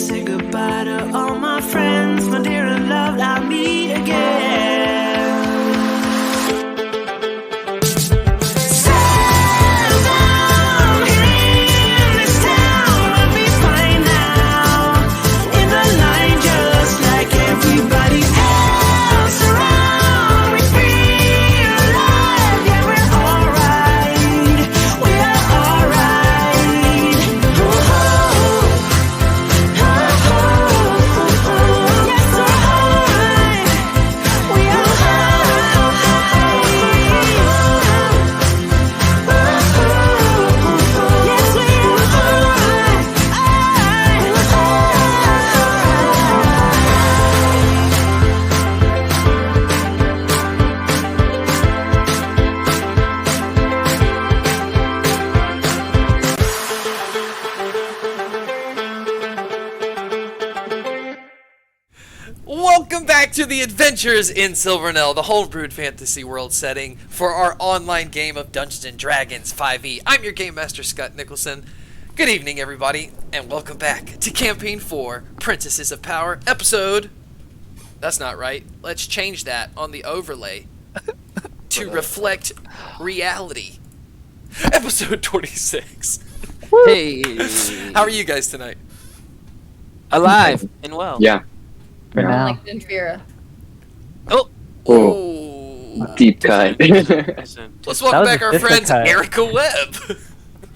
say goodbye to all my friends, my dear and loved, I'll meet again. Welcome back to the Adventures in Silvernell, the homebrewed fantasy world setting for our online game of Dungeons & Dragons 5e. I'm your Game Master, Scott Nicholson. Good evening, everybody, and welcome back to Campaign 4, Princesses of Power, episode... That's not right. Let's change that on the overlay to reflect reality. Episode 26. Hey! How are you guys tonight? Alive and well. Yeah. For now. Like Ventira. Oh! Oh. Deep cut. Let's welcome back our friends cut. Erica Webb,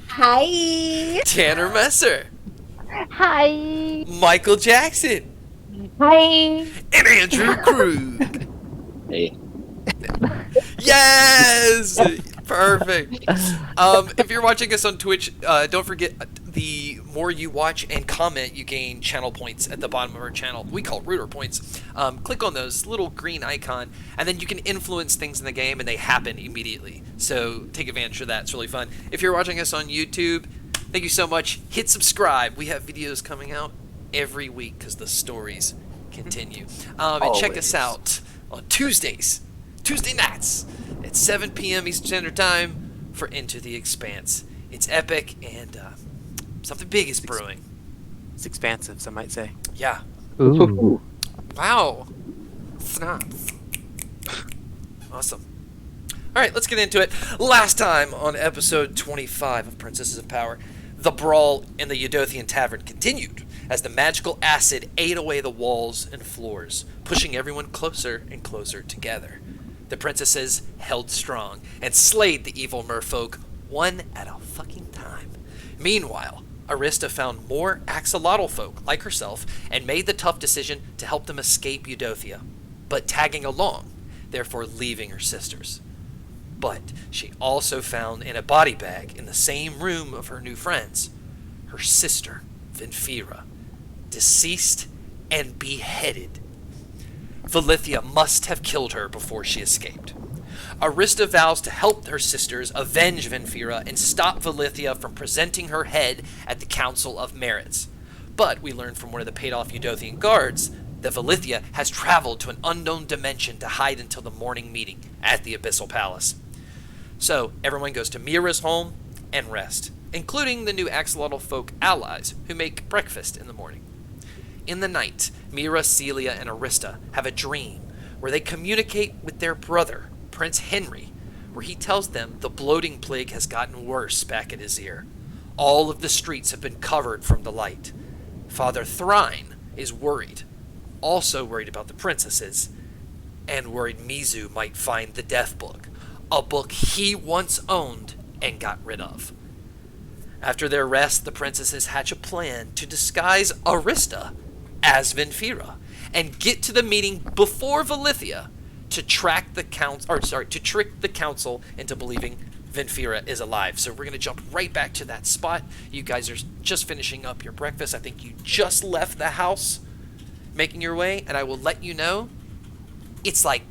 Hi. Tanner Messer, Hi. Michael Jackson, Hi. and Andrew Krug. Hey. Yes! Perfect. If you're watching us on Twitch, don't forget, the more you watch and comment, you gain channel points at the bottom of our channel. We call Rooter points. Click on those little green icon, and then you can influence things in the game, and they happen immediately. So take advantage of that. It's really fun. If you're watching us on YouTube, thank you so much. Hit subscribe. We have videos coming out every week because the stories continue. And check us out on Tuesday nights at 7 p.m. Eastern Standard Time for Into the Expanse. It's epic, and something big is brewing. It's expansive, some might say. Yeah. Ooh. Wow. Snaps. Awesome. All right, let's get into it. Last time on episode 25 of Princesses of Power, the brawl in the Eudothian Tavern continued as the magical acid ate away the walls and floors, pushing everyone closer and closer together. The princesses held strong and slayed the evil merfolk one at a fucking time. Meanwhile, Arista found more axolotl folk like herself and made the tough decision to help them escape Eudothia, but tagging along, therefore leaving her sisters. But she also found in a body bag in the same room of her new friends, her sister, Vinfira, deceased and beheaded. Valithia must have killed her before she escaped. Arista vows to help her sisters avenge Vinfira and stop Valithia from presenting her head at the Council of Merits. But we learn from one of the paid-off Eudothian guards that Valithia has traveled to an unknown dimension to hide until the morning meeting at the Abyssal Palace. So, everyone goes to Mira's home and rest, including the new axolotl folk allies who make breakfast in the morning. In the night, Mira, Celia, and Arista have a dream where they communicate with their brother, Prince Henry, where he tells them the bloating plague has gotten worse back at his ear. All of the streets have been covered from the light. Father Thrine is worried, also worried about the princesses, and worried Mizu might find the Death Book, a book he once owned and got rid of. After their rest, the princesses hatch a plan to disguise Arista as Vinfira and get to the meeting before Valithia to trick the council into believing Vinfira is alive. So we're going to jump right back to that spot. You guys are just finishing up your breakfast. I think you just left the house making your way, and I will let you know it's like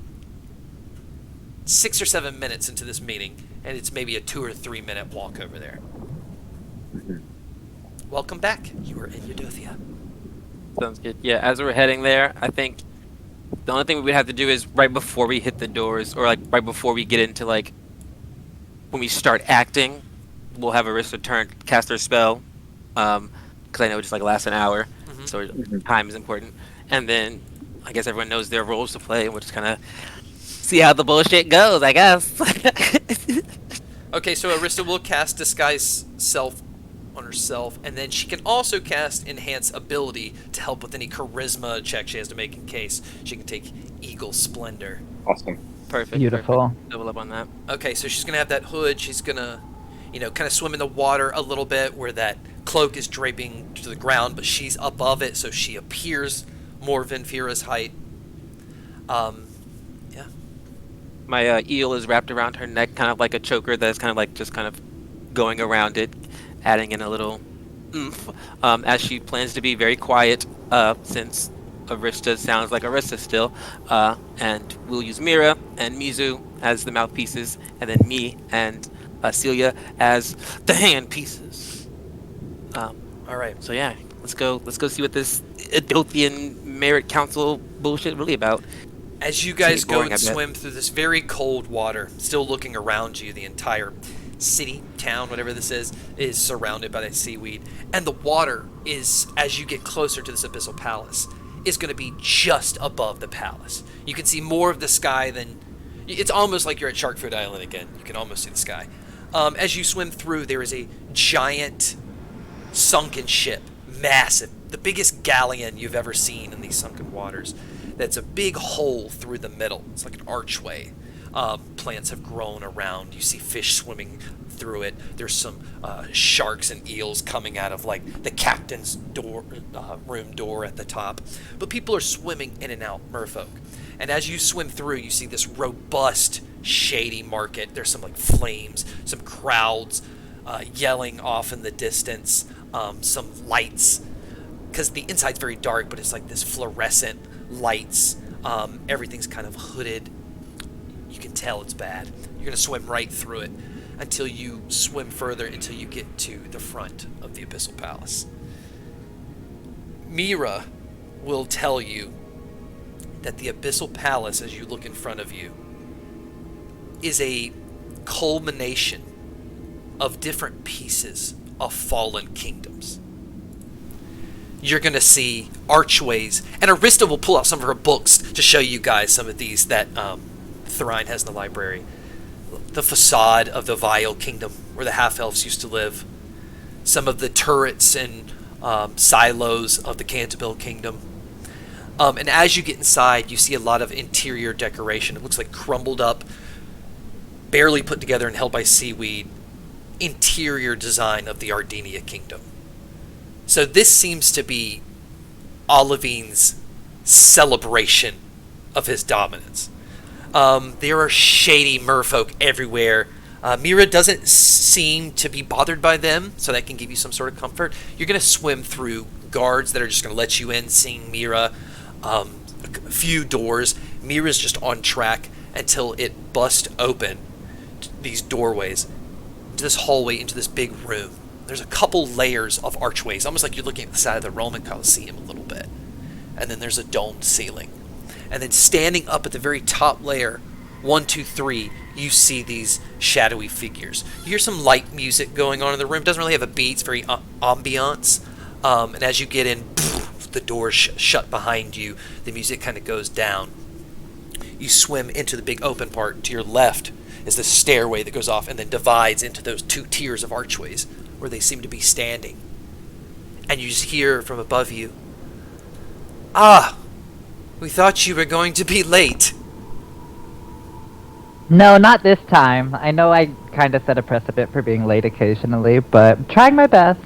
6 or 7 minutes into this meeting, and it's maybe a 2 or 3 minute walk over there. Welcome back. You are in Eudothia. Sounds good. Yeah, as we're heading there, I think the only thing we would have to do is right before we hit the doors, or like right before we get into like when we start acting, we'll have Arista cast her spell, because I know it just like lasts an hour. So time is important. And then I guess everyone knows their roles to play, and we'll just kind of see how the bullshit goes, I guess. Okay, so Arista will cast Disguise Self on herself, and then she can also cast Enhance Ability to help with any charisma check she has to make in case. She can take Eagle Splendor. Awesome. Perfect. Beautiful. Perfect. Double up on that. Okay, so she's going to have that hood. She's going to, kind of swim in the water a little bit where that cloak is draping to the ground, but she's above it, so she appears more Vinfira's height. Yeah. My eel is wrapped around her neck, kind of like a choker that's kind of like just kind of going around it, adding in a little oomph, as she plans to be very quiet, since Arista sounds like Arista still, and we'll use Mira and Mizu as the mouthpieces, and then me and Celia as the hand pieces. All right. So yeah, let's go see what this Adothian Merit Council bullshit really about. As you guys go boring, and I bet. swim through this very cold water, still looking around you, the entire city, town, whatever this is surrounded by that seaweed. And the water is, as you get closer to this abyssal palace, is going to be just above the palace. You can see more of the sky than... It's almost like you're at Sharkfoot Island again. You can almost see the sky. As you swim through, there is a giant sunken ship, massive, the biggest galleon you've ever seen in these sunken waters. That's a big hole through the middle. It's like an archway. Plants have grown around. You see fish swimming through it. There's some sharks and eels coming out of like the captain's room door at the top. But people are swimming in and out, merfolk. And as you swim through, you see this robust, shady market. There's some like flames, some crowds yelling off in the distance, some lights. Because the inside's very dark, but it's like this fluorescent lights. Everything's kind of hooded. You can tell it's bad. You're going to swim right through it until you swim further until you get to the front of the Abyssal Palace. Mira will tell you that the Abyssal Palace, as you look in front of you, is a culmination of different pieces of fallen kingdoms. You're going to see archways, and Arista will pull out some of her books to show you guys some of these that Thorine has in the library. The facade of the Vile Kingdom, where the half-elves used to live. Some of the turrets and silos of the Canterbury Kingdom. And as you get inside, you see a lot of interior decoration. It looks like crumbled up, barely put together and held by seaweed, interior design of the Ardinia Kingdom. So this seems to be Olivine's celebration of his dominance. There are shady merfolk everywhere. Mira doesn't seem to be bothered by them, so that can give you some sort of comfort. You're going to swim through guards that are just going to let you in, seeing Mira. A few doors. Mira's just on track until it busts open these doorways into this hallway, into this big room. There's a couple layers of archways, almost like you're looking at the side of the Roman Colosseum a little bit. And then there's a domed ceiling. And then standing up at the very top layer, 1, 2, 3, you see these shadowy figures. You hear some light music going on in the room. It doesn't really have a beat. It's very ambiance. And as you get in, the doors shut behind you. The music kind of goes down. You swim into the big open part. To your left is the stairway that goes off and then divides into those two tiers of archways where they seem to be standing. And you just hear from above you, "Ah, we thought you were going to be late." No, not this time. I know I kind of set a precedent for being late occasionally, but trying my best.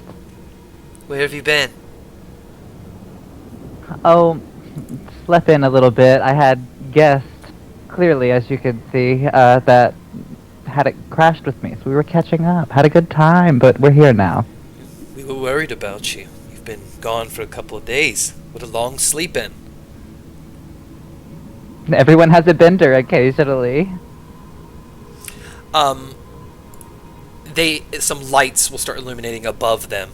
Where have you been? Oh, slept in a little bit. I had guessed, clearly, as you can see, that had it crashed with me, so we were catching up. Had a good time, but we're here now. We were worried about you. You've been gone for a couple of days. What a long sleep in. Everyone has a bender occasionally. Some lights will start illuminating above them.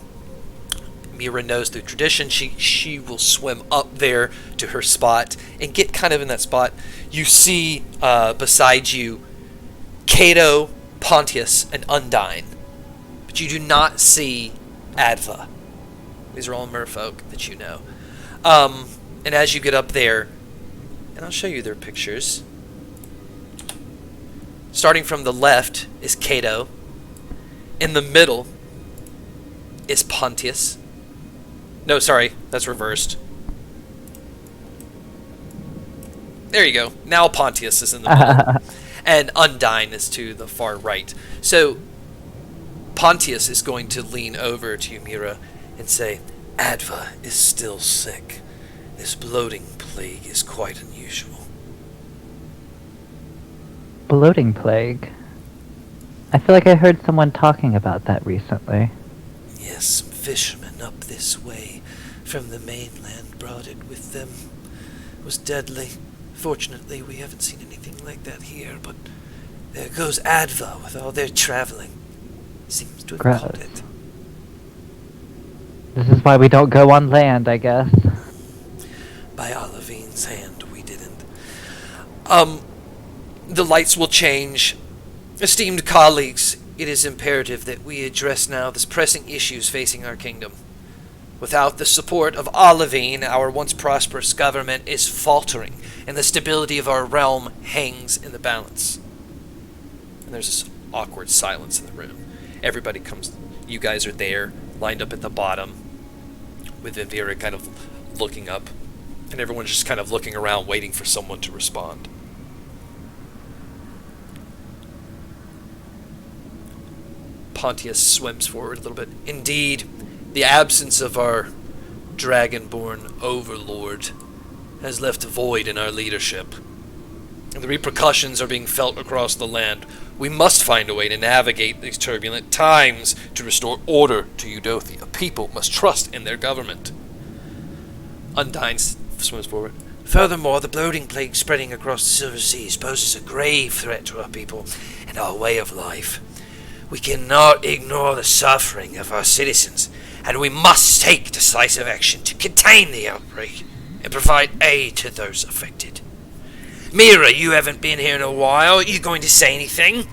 Mira knows through tradition she will swim up there to her spot and get kind of in that spot. You see beside you Cato, Pontius, and Undine, but you do not see Adva. These are all merfolk that you know. And as you get up there, and I'll show you their pictures. Starting from the left is Cato. In the middle is Pontius. No, sorry, that's reversed. There you go. Now Pontius is in the middle. And Undyne is to the far right. So Pontius is going to lean over to you, Mira, and say, Adva is still sick. This bloating plague is quite unusual. Bloating plague? I feel like I heard someone talking about that recently. Yes, some fishermen up this way from the mainland brought it with them. It was deadly. Fortunately, we haven't seen anything like that here, but there goes Adva with all their traveling. Seems to have Gross. caught it. This is why we don't go on land, I guess. By Olavine's hand, we didn't. The lights will change. Esteemed colleagues, it is imperative that we address now the pressing issues facing our kingdom. Without the support of Olavine, our once prosperous government is faltering, and the stability of our realm hangs in the balance. And there's this awkward silence in the room. Everybody comes. You guys are there, lined up at the bottom, with Vivira kind of looking up, and everyone's just kind of looking around, waiting for someone to respond. Pontius swims forward a little bit. Indeed, the absence of our dragonborn overlord has left a void in our leadership. And the repercussions are being felt across the land. We must find a way to navigate these turbulent times to restore order to Eudothia. People must trust in their government. Undyne swims forward. Furthermore, the bloating plague spreading across the Silver Seas poses a grave threat to our people and our way of life. We cannot ignore the suffering of our citizens, and we must take decisive action to contain the outbreak and provide aid to those affected. Mira, you haven't been here in a while. Are you going to say anything?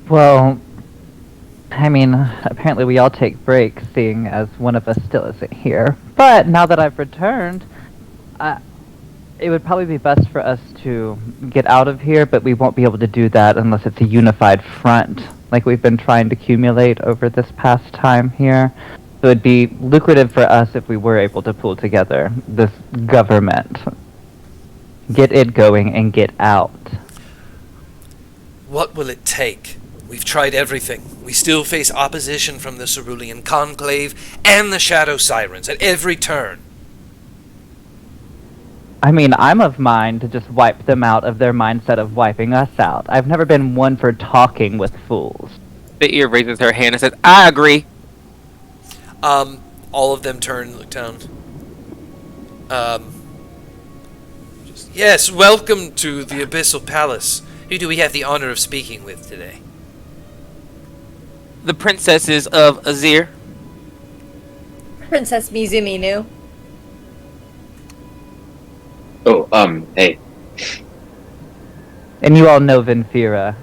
Well, I mean, apparently we all take breaks, seeing as one of us still isn't here. But now that I've returned, it would probably be best for us to get out of here, but we won't be able to do that unless it's a unified front, like we've been trying to accumulate over this past time here. So it'd be lucrative for us if we were able to pull together this government. Get it going and get out. What will it take? We've tried everything. We still face opposition from the Cerulean Conclave and the Shadow Sirens at every turn. I mean, I'm of mind to just wipe them out of their mindset of wiping us out. I've never been one for talking with fools. The ear raises her hand and says, I agree. All of them turn and look down. Yes, welcome to the Abyssal Palace. Who do we have the honor of speaking with today? The princesses of Azir. Princess Mizuminu. Oh, hey. And you all know Vinfira.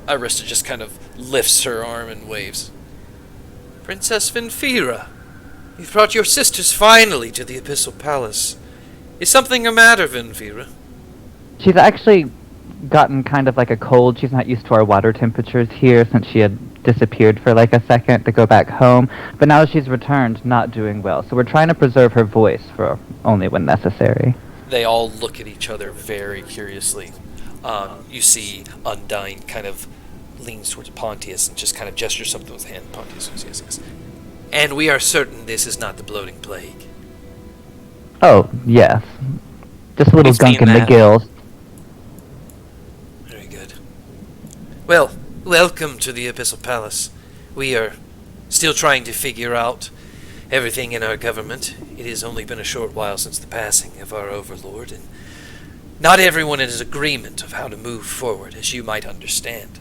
Arista just kind of lifts her arm and waves. Princess Vinfira, you've brought your sisters finally to the Abyssal Palace. Is something the matter, Vinfira? She's actually gotten kind of like a cold. She's not used to our water temperatures here since she had disappeared for like a second to go back home. But now she's returned, not doing well. So we're trying to preserve her voice for only when necessary. They all look at each other very curiously. You see Undyne kind of leans towards Pontius and just kind of gestures something with his hand. Pontius says, yes, yes. And we are certain this is not the bloating plague. Oh, yes. Just a little We've gunk seen in the that. gills. Very good. Well, welcome to the Abyssal Palace. We are still trying to figure out everything in our government. It has only been a short while since the passing of our overlord, and not everyone is in agreement of how to move forward, as you might understand.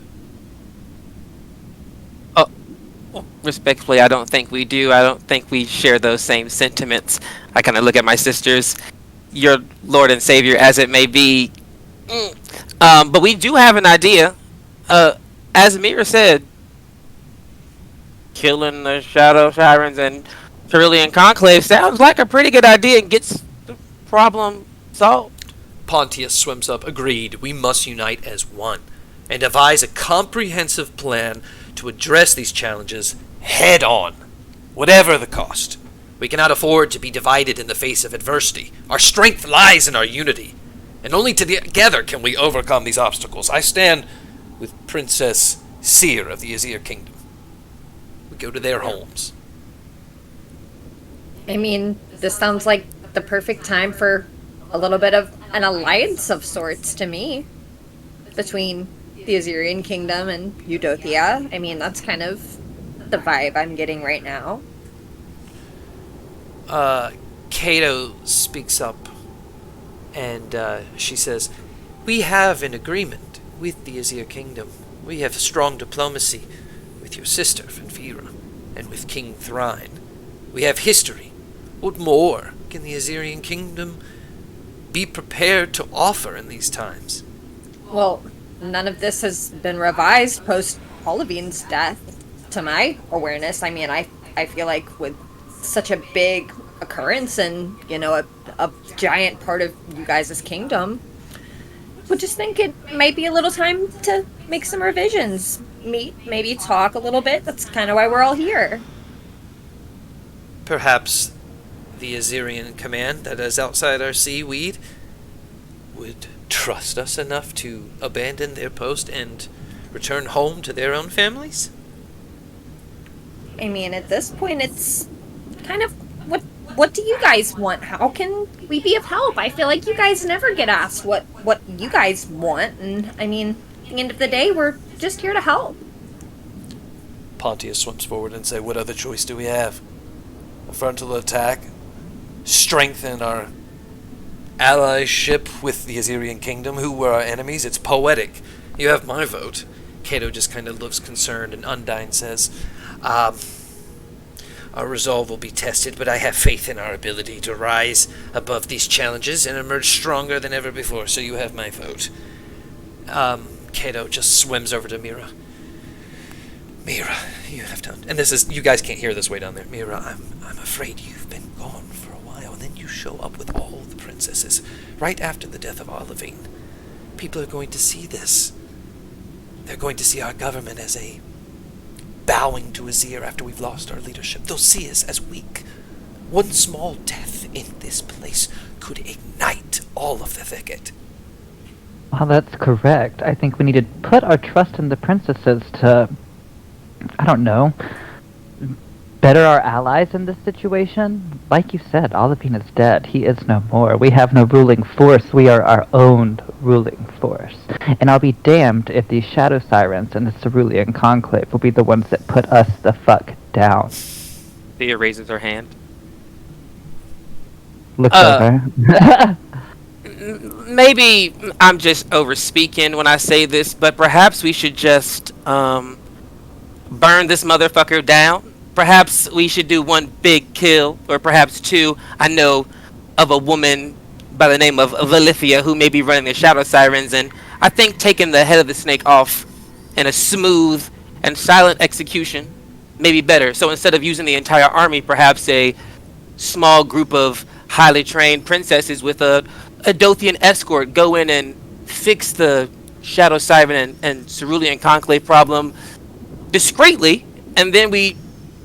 Respectfully, I don't think we do. I don't think we share those same sentiments. I kind of look at my sisters, your Lord and Savior as it may be. But we do have an idea. As Amira said, killing the Shadow Sirens and Cerulean Conclave sounds like a pretty good idea and gets the problem solved. Pontius swims up. Agreed. We must unite as one and devise a comprehensive plan to address these challenges head on, whatever the cost. We cannot afford to be divided in the face of adversity. Our strength lies in our unity, and only together can we overcome these obstacles. I stand with Princess Seer of the Azir Kingdom. We go to their homes. I mean, this sounds like the perfect time for a little bit of an alliance of sorts to me between the Azirian Kingdom and Eudothia. I mean, that's kind of the vibe I'm getting right now. Cato speaks up, and she says, "We have an agreement with the Azir Kingdom. We have strong diplomacy with your sister, Fenfira, and with King Thrine. We have history. What more can the Azirian Kingdom be prepared to offer in these times?" Well, none of this has been revised post Holovine's death, to my awareness. I mean, I feel like with such a big occurrence and, you know, a giant part of you guys' kingdom, would just think it might be a little time to make some revisions. Meet, maybe talk a little bit. That's kind of why we're all here. Perhaps the Azirian command that is outside our seaweed would trust us enough to abandon their post and return home to their own families? I mean, at this point, it's kind of, what do you guys want? How can we be of help? I feel like you guys never get asked what you guys want, and I mean, at the end of the day, we're just here to help. Pontius swims forward and says, "What other choice do we have? A frontal attack? Strengthen our allyship with the Azirian Kingdom, who were our enemies? It's poetic. You have my vote." Cato just kind of looks concerned, and Undyne says, "Our resolve will be tested, but I have faith in our ability to rise above these challenges and emerge stronger than ever before, so you have my vote." Cato just swims over to Mira. "Mira, you have done..." And this is... You guys can't hear this way down there. "Mira, I'm afraid you've been gone for a while, and then you show up with all the princesses right after the death of Olivine. People are going to see this. They're going to see our government as a bowing to Azir after we've lost our leadership. They'll see us as weak. One small death in this place could ignite all of the thicket." Well, that's correct. I think we need to put our trust in the princesses to, I don't know, better our allies in this situation. Like you said, Olivine is dead. He is no more. We have no ruling force. We are our own ruling force. And I'll be damned if these Shadow Sirens and the Cerulean Conclave will be the ones that put us the fuck down. Thea raises her hand. Looks over. Maybe I'm just over speaking when I say this, but perhaps we should just burn this motherfucker down. Perhaps we should do one big kill, or perhaps two. I know of a woman by the name of Valithia who may be running the Shadow Sirens, and I think taking the head of the snake off in a smooth and silent execution may be better. So instead of using the entire army, perhaps a small group of highly trained princesses with a Dothian escort go in and fix the Shadow Siren and Cerulean Conclave problem discreetly, and then we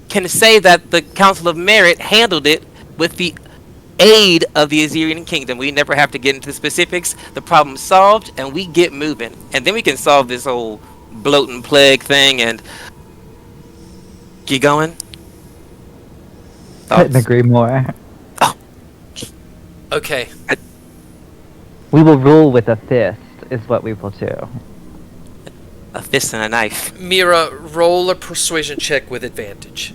can say that the Council of Merit handled it with the aid of the Azirian Kingdom. We never have to get into the specifics. The problem's solved, and we get moving. And then we can solve this whole bloating plague thing and keep going. Couldn't agree more. Okay. We will rule with a fist, is what we will do. A fist and a knife. Mira, roll a persuasion check with advantage.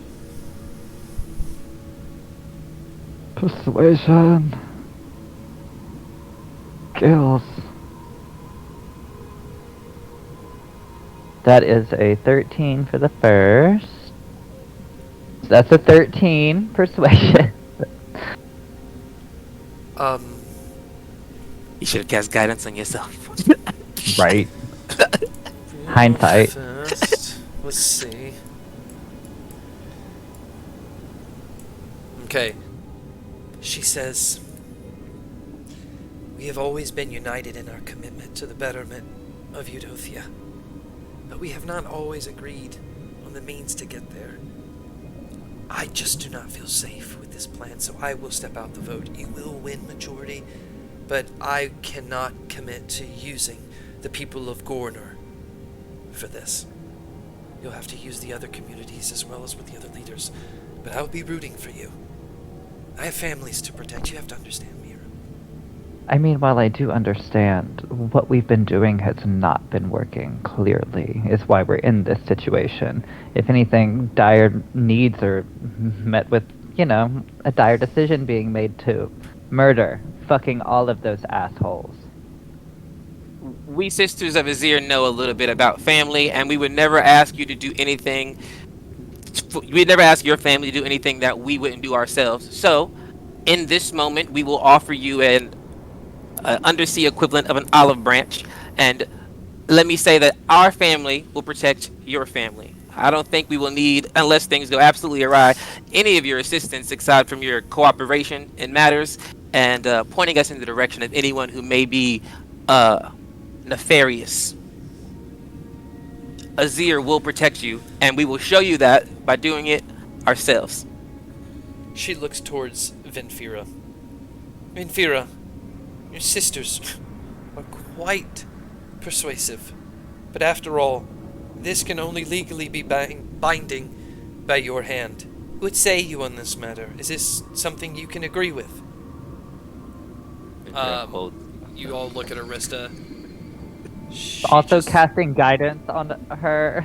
Persuasion. Skills. That is a 13 for the first. That's a 13 persuasion. You should have cast guidance on yourself. Right. Hindsight. First, let's see. Okay. She says, "We have always been united in our commitment to the betterment of Eudothia, but we have not always agreed on the means to get there. I just do not feel safe with this plan, so I will step out the vote. You will win majority, but I cannot commit to using the people of Gornor for this. You'll have to use the other communities as well as with the other leaders, but I'll be rooting for you. I have families to protect. You have to understand, Mira." I mean, while I do understand, what we've been doing has not been working clearly, is why we're in this situation. If anything, dire needs are met with, a dire decision being made to murder fucking all of those assholes. We Sisters of Azir know a little bit about family, and we would never ask you to do anything. We'd never ask your family to do anything that we wouldn't do ourselves. So, in this moment, we will offer you an undersea equivalent of an olive branch, and let me say that our family will protect your family. I don't think we will need, unless things go absolutely awry, any of your assistance aside from your cooperation in matters and pointing us in the direction of anyone who may be nefarious. Azir will protect you, and we will show you that by doing it ourselves. She looks towards Vinfira. "Vinfira, your sisters are quite persuasive, but after all, this can only legally be binding by your hand. What say you on this matter? Is this something you can agree with?" You all look at Arista. Also casting guidance on her.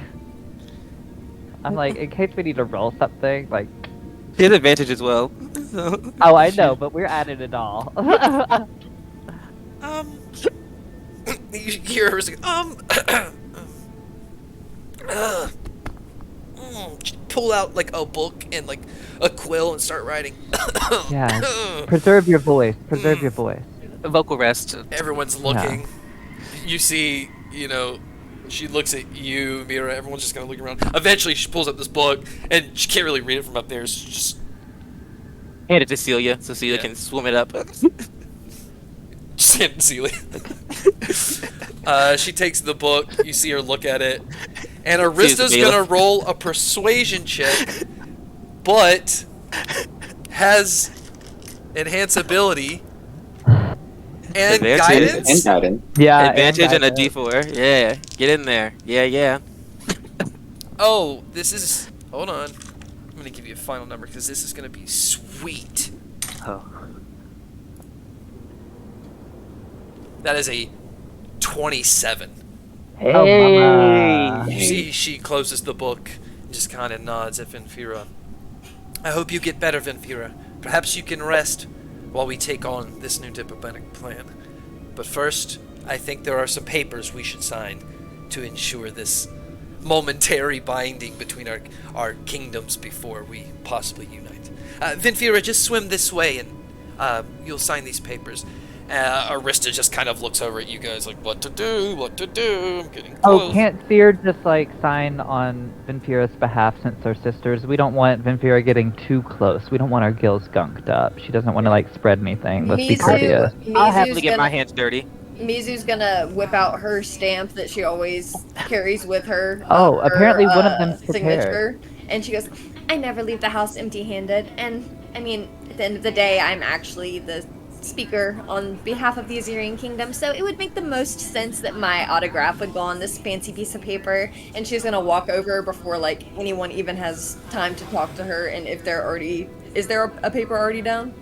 I'm like, in case we need to roll something, like... She has advantage as well. Oh, I know, but we're at it all. You hear her say, pull out like a book and like a quill and start writing. Yeah, preserve your voice. Preserve your voice. Vocal rest. Everyone's looking. You see, she looks at you, Mira. Everyone's just kind of looking around. Eventually, she pulls up this book, and she can't really read it from up there. So just Hand it to Celia, so Celia can swim it up. just hand it to Celia. She takes the book. You see her look at it, and Arista's gonna roll a persuasion check, but has enhance ability and guidance. And guidance. Yeah, Advantage and a guidance. D4. Yeah, get in there. Yeah. Oh, this is. Hold on. I'm gonna give you a final number because this is gonna be sweet. Oh. That is a 27. Oh, mama. You see, she closes the book and just kind of nods at Vinfira. "I hope you get better, Vinfira. Perhaps you can rest while we take on this new diplomatic plan. But first, I think there are some papers we should sign to ensure this momentary binding between our kingdoms before we possibly unite. Vinfira, just swim this way and you'll sign these papers." Arista just kind of looks over at you guys like, what to do, I'm getting close. Oh, can't Seer just sign on Vinfira's behalf since they're sisters? We don't want Vinfira getting too close. We don't want our gills skunked up. She doesn't want to spread anything. Let's be courteous. I'll happily get my hands dirty. Mizu's gonna whip out her stamp that she always carries with her. Oh, her, apparently one of them's signature. And she goes, "I never leave the house empty-handed. And, I mean, at the end of the day, I'm actually the speaker on behalf of the Azirian Kingdom, so it would make the most sense that my autograph would go on this fancy piece of paper." And she's gonna walk over before anyone even has time to talk to her. And if they're already, is there a paper already down?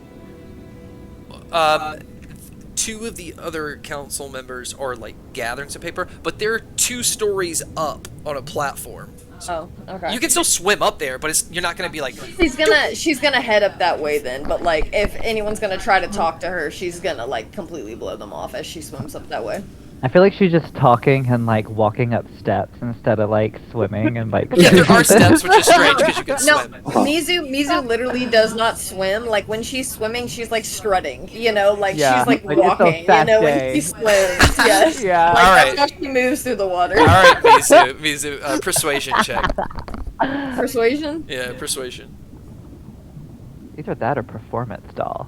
Two of the other council members are gathering some paper, but they're 2 stories up on a platform. Oh, okay. You can still swim up there, but you're not gonna be She's gonna head up that way then, but if anyone's gonna try to talk to her, she's gonna completely blow them off as she swims up that way. I feel like she's just talking and walking up steps instead of swimming and Yeah, there are steps, which is strange because you can No, swim. Mizu literally does not swim. When she's swimming, she's strutting. Yeah, she's it's so walking. when she swims. Yes. Yeah. All That's right. how she moves through the water. All right, Mizu, persuasion check. Persuasion. Yeah, persuasion. Either that or performance doll.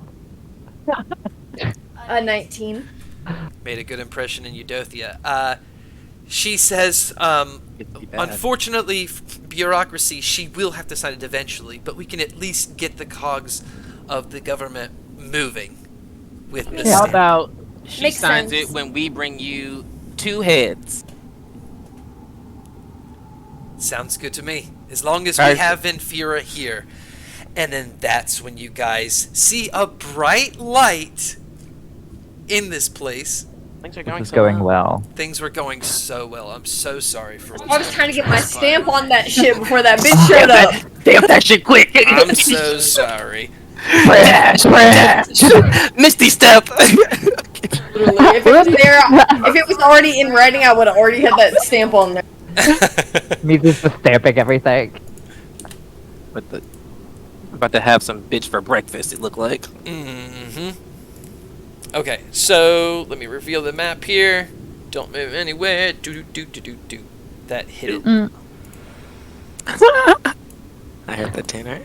A 19. Made a good impression in Eudothia. She says, It'd be bad. unfortunately, bureaucracy, she will have to sign it eventually, but we can at least get the cogs of the government moving with the How stamp. about she Makes signs sense. it when we bring you 2 heads? Sounds good to me. As long as we Alright. have Vinfira here. And then that's when you guys see a bright light in this place. Things are This going is so going well. Things were going so well. I'm so sorry for I was trying to get my stamp on that shit before that bitch showed up. Stamp that shit quick! I'm so sorry. Crash! Misty step! Literally, if it was there, if it was already in writing, I would have already had that stamp on there. Mizu's just stamping everything. But the about to have some bitch for breakfast, it looked like. Mm-hmm. Okay, so let me reveal the map here. Don't move anywhere. Do. That hit it. I heard that tenor.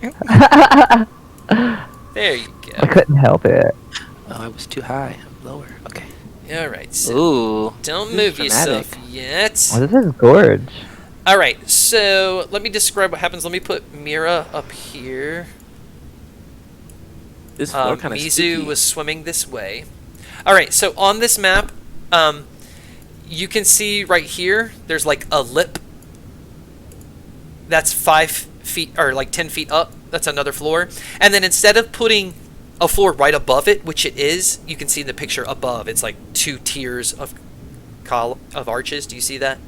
There you I go. couldn't help it. Oh, it was too high. Lower. Okay. Alright, so Ooh. don't this is move yourself dramatic. yet. Oh, this is gorge. Alright, so let me describe what happens. Let me put Mira up here. This floor kind of Mizu was swimming this way. Alright, so on this map, you can see right here, there's like a lip. That's 5 feet, or like 10 feet up. That's another floor. And then instead of putting a floor right above it, which it is, you can see in the picture above, it's like 2 tiers of arches. Do you see that?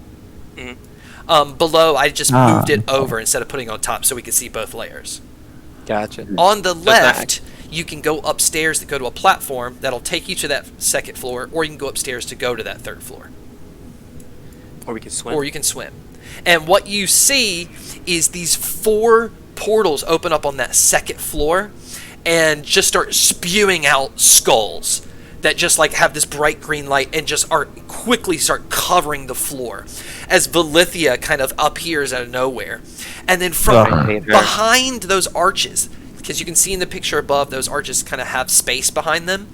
Mhm. Below, I just Ah. moved it over instead of putting it on top so we could see both layers. Gotcha. On the not- left, you can go upstairs to go to a platform that'll take you to that 2nd floor, or you can go upstairs to go to that 3rd floor. Or we can swim. Or you can swim. And what you see is these 4 portals open up on that 2nd floor and just start spewing out skulls that just like have this bright green light and just are quickly start covering the floor as Valithia kind of appears out of nowhere. And then from Ugh. behind those arches, because you can see in the picture above, those arches kind of have space behind them.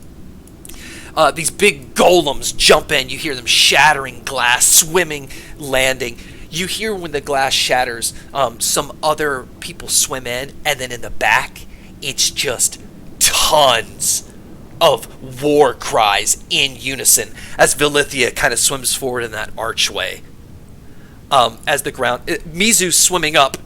These big golems jump in. You hear them shattering glass, swimming, landing. You hear when the glass shatters, some other people swim in, and then in the back, it's just tons of war cries in unison as Valithia kind of swims forward in that archway. As the ground, Mizu's swimming up.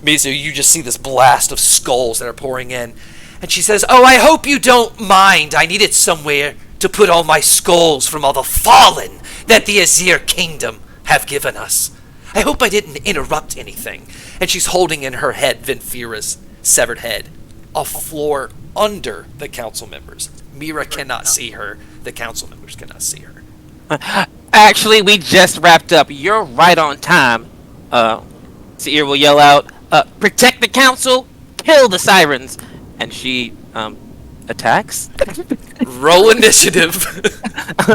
Mizu, you just see this blast of skulls that are pouring in. And she says, "Oh, I hope you don't mind. I needed somewhere to put all my skulls from all the fallen that the Azir Kingdom have given us. I hope I didn't interrupt anything." And she's holding in her head Vinfira's severed head. A floor under the council members. Mira cannot see her. The council members cannot see her. Actually, we just wrapped up. You're right on time. Seer will yell out, protect the council, kill the sirens. And she, attacks? Roll initiative.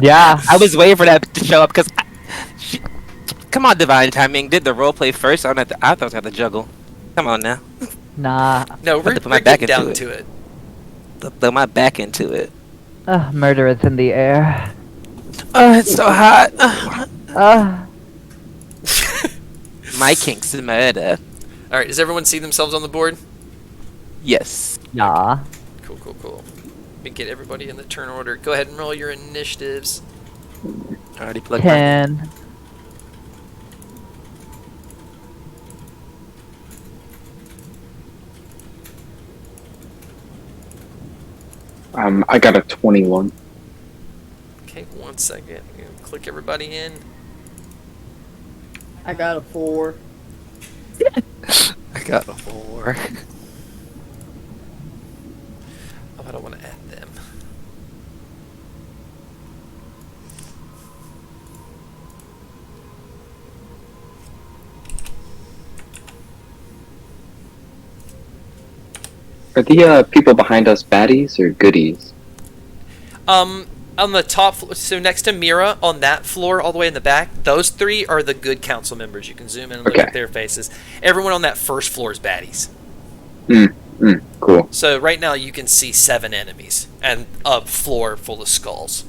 Yeah. I was waiting for that to show up because come on, divine timing. Did the role play first? I thought I was going to juggle. Come on now. Nah. No, Have we're to put my back getting down into to it. Throw my back into it. Murder is in the air. Oh, it's so hot. My kink's murder. All right, does everyone see themselves on the board? Yes. Yeah. Cool. Let me get everybody in the turn order. Go ahead and roll your initiatives. Already plugged in. 10. I got a 21. Okay, 1 second. I'm gonna click everybody in. I got a 4. I got a 4. Oh, I don't want to add them. Are the people behind us baddies or goodies? On the top, so next to Mira, on that floor, all the way in the back, those 3 are the good council members. You can zoom in and look Okay. at their faces. Everyone on that first floor is baddies. Cool. So right now you can see 7 enemies and a floor full of skulls.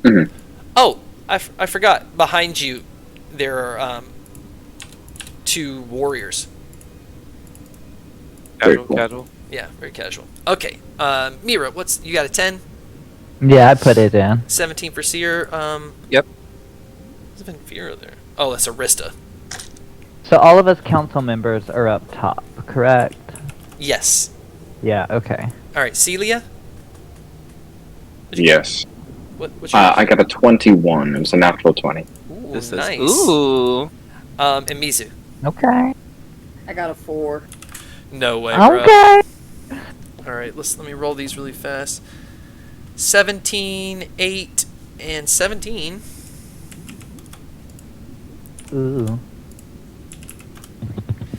Mhm. Oh, I forgot. Behind you, there are 2 warriors. Very Casual, cool. casual. Yeah, very casual. Okay, Mira, you got a 10? Yeah, I put it in. 17 for Seer. Yep. What's Vera there? Oh, that's Arista. So all of us council members are up top, correct? Yes. Yeah, okay. All right, Celia. Yes. What's your? I got a 21. It was a natural 20. Ooh, This nice. is ooh. And Mizu. Okay. I got a 4. No way, bro. Okay. All right, let me roll these really fast. 17, 8, and 17. Ooh.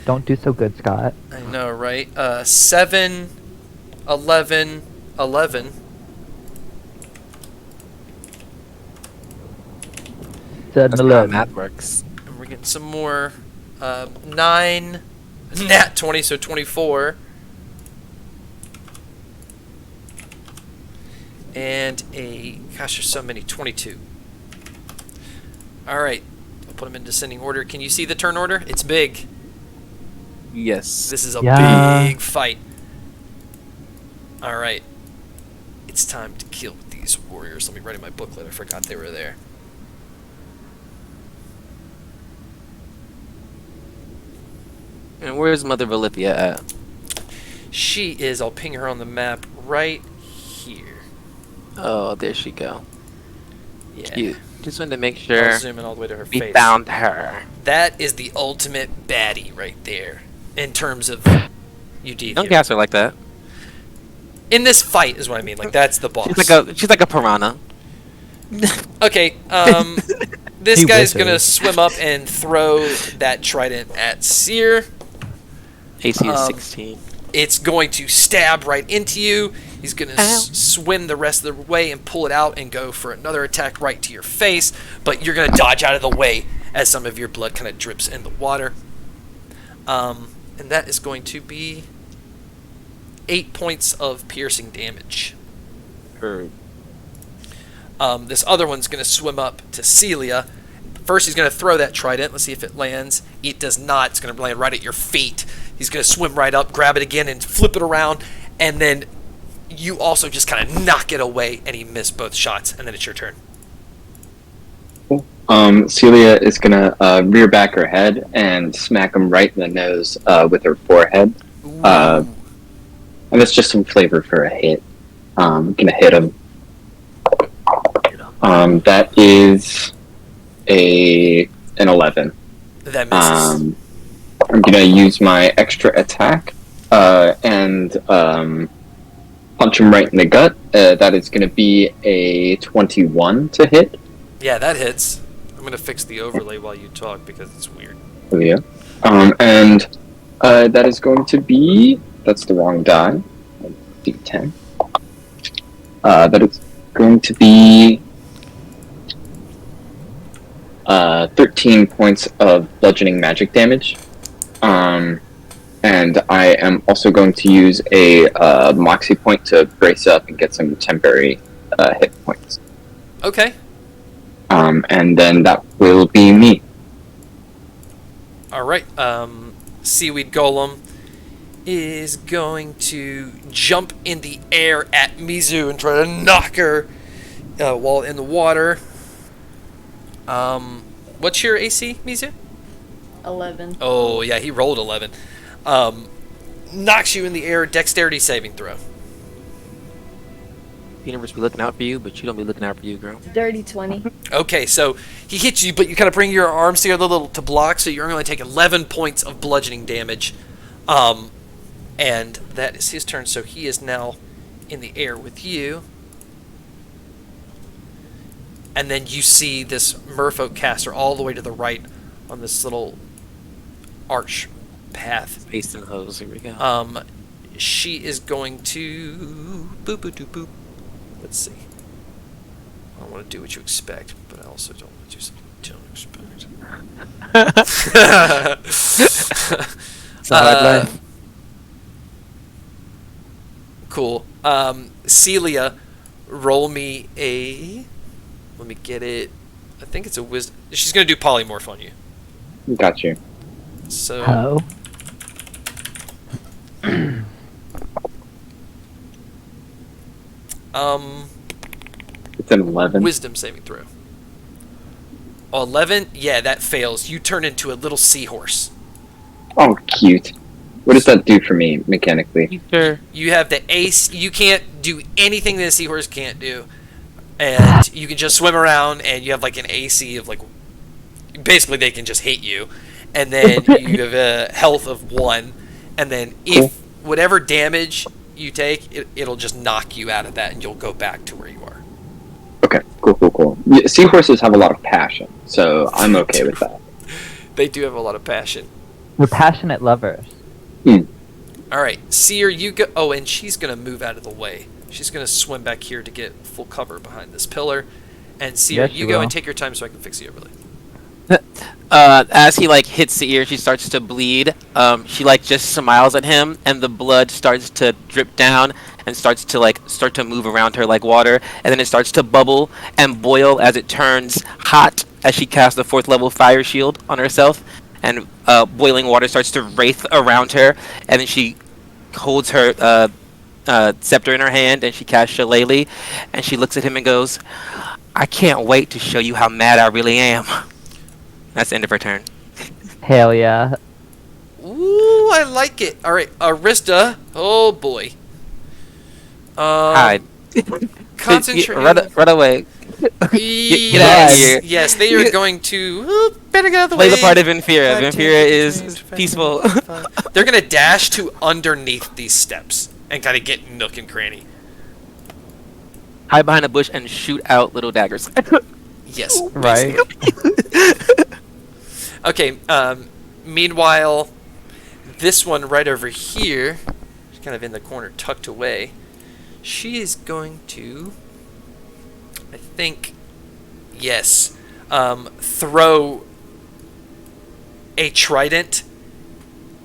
Don't do so good, Scott. I know, right? 7, 11, 11. Said That's how 11. math works. And we're getting some more. 9, nat 20, so 24. And gosh, there's so many, 22. All right, I'll put them in descending order. Can you see the turn order? It's big. Yes. This is a Yeah. big fight. All right, it's time to kill these warriors. Let me write in my booklet. I forgot they were there. And where's Mother Valithia at? She is. I'll ping her on the map right here. Oh, there she go. Yeah. Cute. Just wanted to make I'll sure zoom in all the way to her we face. found her. That is the ultimate baddie right there, in terms of UD. Don't cast her like that. In this fight is what I mean. Like, that's the boss. She's like a piranha. Okay, this He guy's wishes. gonna swim up and throw that trident at Seer. AC is Um, 16. It's going to stab right into you. He's gonna Ow. swim the rest of the way and pull it out and go for another attack right to your face. But you're gonna dodge out of the way as some of your blood kind of drips in the water. And that is going to be 8 points of piercing damage. Or This other one's going to swim up to Celia. First, he's going to throw that trident. Let's see if it lands. It does not. It's going to land right at your feet. He's going to swim right up, grab it again, and flip it around. And then you also just kind of knock it away, and he missed both shots. And then it's your turn. Celia is gonna rear back her head and smack him right in the nose with her forehead. And it's just some flavor for a hit. Gonna hit him. That is an 11. That misses. I'm gonna use my extra attack and punch him right in the gut. That is gonna be a 21 to hit. Yeah, that hits. I'm going to fix the overlay while you talk because it's weird. Oh, yeah. And that is going to be... That's the wrong die. D10. That is going to be 13 points of bludgeoning magic damage. And I am also going to use a Moxie point to brace up and get some temporary hit points. Okay. And then that will be me. All right. Seaweed Golem is going to jump in the air at Mizu and try to knock her while in the water. What's your AC, Mizu? 11. Oh, yeah, he rolled 11. Knocks you in the air, dexterity saving throw. the universe be looking out for you, but you don't be looking out for you, girl. Dirty 20. Okay, so he hits you, but you kind of bring your arms together a little to block, so you're going to take 11 points of bludgeoning damage. And that is his turn, so he is now in the air with you. And then you see this merfolk caster all the way to the right on this little arch path. Paste and hose, here we go. She is going to boop boop doop boop. Let's see. I don't want to do what you expect, but I also don't want to do something you don't expect. It's a hard life. Cool. Celia, roll me a. Let me get it. I think it's a wisdom. She's gonna do polymorph on you. Got you. So. It's an 11. Wisdom saving throw. 11? Yeah, that fails. You turn into a little seahorse. Oh, cute. What does that do for me mechanically? Sure. You have the ace. You can't do anything that a seahorse can't do. And you can just swim around, and you have like an AC of like. Basically, they can just hit you. And then you have a health of 1. And then if whatever damage you take, it'll just knock you out of that, and you'll go back to where you are. Okay, cool. Yeah, seahorses have a lot of passion, so I'm okay with that. They do have a lot of passion. We're passionate lovers. All right, Seer, you go. Oh, and she's gonna move out of the way. She's gonna swim back here to get full cover behind this pillar. And Seer, Yes, you she go will. and take your time so I can fix the overlay. As he like hits the ear, she starts to bleed. She like just smiles at him, and the blood starts to drip down and starts to move around her like water, and then it starts to bubble and boil as it turns hot as she casts the 4th level fire shield on herself, and boiling water starts to wraith around her, and then she holds her scepter in her hand and she casts Shillelagh, and she looks at him and goes, "I can't wait to show you how mad I really am." That's the end of her turn. Hell yeah. Ooh, I like it. All right, Arista. Oh boy. Hide. Concentrate. Run away. Get out of here. Yes, they are going to. Better get out of the Play way. the part of Infera. 5, 10, Infera 15, is 20, 25, peaceful. 25. They're gonna dash to underneath these steps and kind of get nook and cranny. Hide behind a bush and shoot out little daggers. Yes. Right. Okay. Meanwhile, this one right over here, she's kind of in the corner, tucked away. She is going to, I think, yes, throw a trident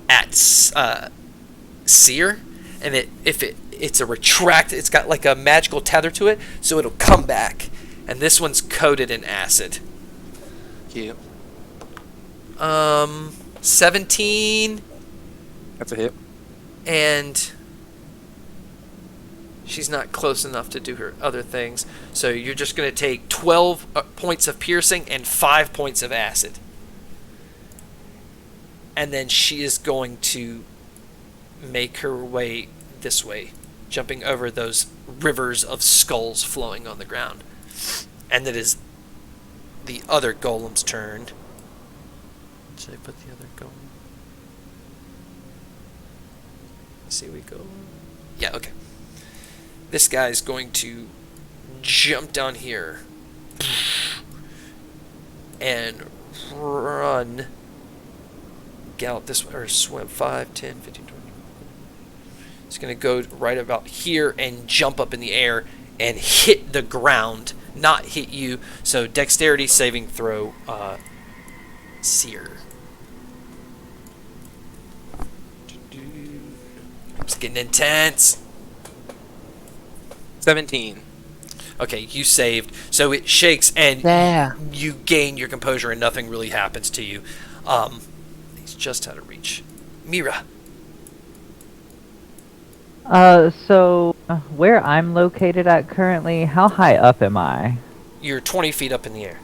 at Seer, and it's a retract. It's got like a magical tether to it, so it'll come back. And this one's coated in acid. Cute. 17, That's a hit. and she's not close enough to do her other things. So you're just going to take 12 points of piercing and 5 points of acid. And then she is going to make her way this way, jumping over those rivers of skulls flowing on the ground. And it is the other golem's turn. Should I put the other golem? Let's see, we go. Yeah, okay. This guy's going to jump down here and run, gallop this way, or swim 5, 10, 15, 20. It's going to go right about here and jump up in the air and hit the ground, not hit you. So dexterity saving throw, Seer. It's getting intense. 17. Okay, you saved. So it shakes and Yeah. you gain your composure and nothing really happens to you. He's just out of reach. Mira. So where I'm located at currently, how high up am I? You're 20 feet up in the air.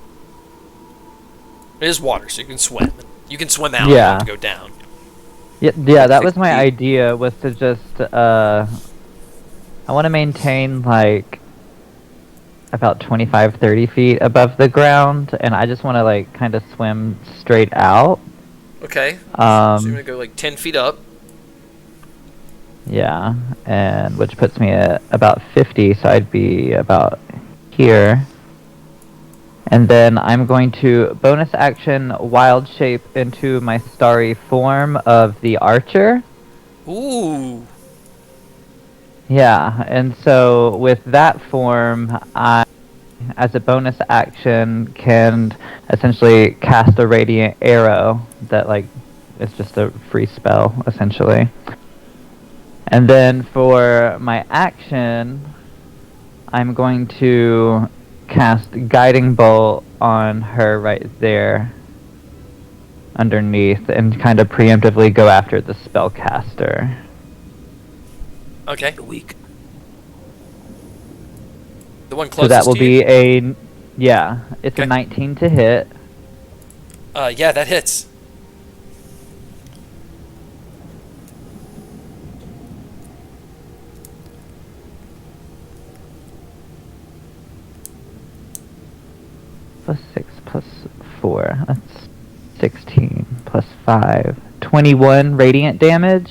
It is water, so you can swim. You can swim out. Yeah. You don't have to go down. Yeah, that was 60 my feet. idea, was to just, I want to maintain, like, about 25, 30 feet above the ground, and I just want to, like, kind of swim straight out. Okay. So you're going Um, to go like 10 feet up. yeah, and which puts me at about 50, so I'd be about here. And then I'm going to bonus action wild shape into my starry form of the archer. Ooh. Yeah, and so with that form, I, as a bonus action, can essentially cast a radiant arrow that, like, is just a free spell, essentially. And then for my action, I'm going to cast Guiding Bolt on her right there underneath and kind of preemptively go after the spellcaster. Okay. Weak. The one So closest that will to you? be it's Okay. a 19 to hit. Yeah, that hits. Plus 6 plus 4. That's 16 plus 5. 21 radiant damage.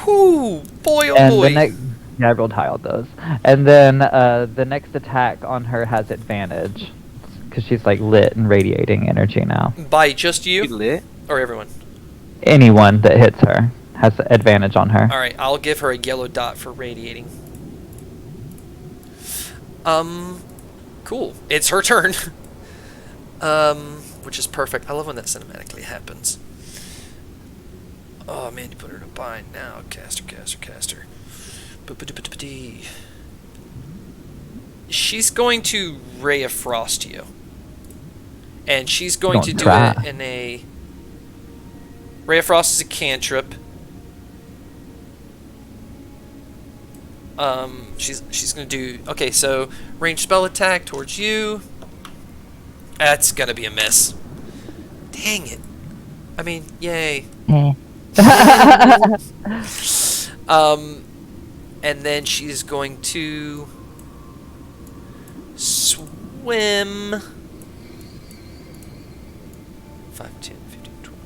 Whew, boy, oh And boy. the next, yeah, I rolled high on those. And then the next attack on her has advantage because she's like lit and radiating energy now. By just You you lit? or everyone? Anyone that hits her has advantage on her. All right, I'll give her a yellow dot for radiating. Cool. It's her turn. Which is perfect. I love when that cinematically happens. Oh man, you put her in a bind now. Caster. Ba-ba-da-ba-da-ba-dee. She's going to Ray of Frost you. And she's going Don't to do try. it in a... Ray of Frost is a cantrip. She's gonna do... Okay, so ranged spell attack towards you. That's gonna be a miss. Dang it. I mean, yay. And then she's going to swim 5, 10, 15, 20.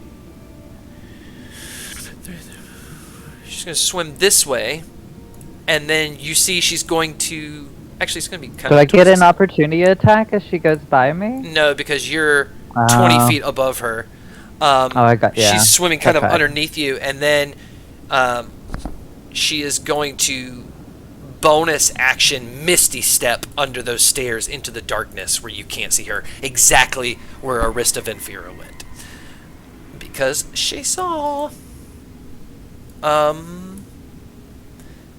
She's going to swim this way, and then you see she's going to... Actually, it's going to be kind Do of... I get an opportunity attack as she goes by me? No, because you're 20 feet above her. I got, yeah. She's swimming kind of Okay. underneath you, and then she is going to bonus action Misty Step under those stairs into the darkness where you can't see her, exactly where Arista Venfira went. Because she saw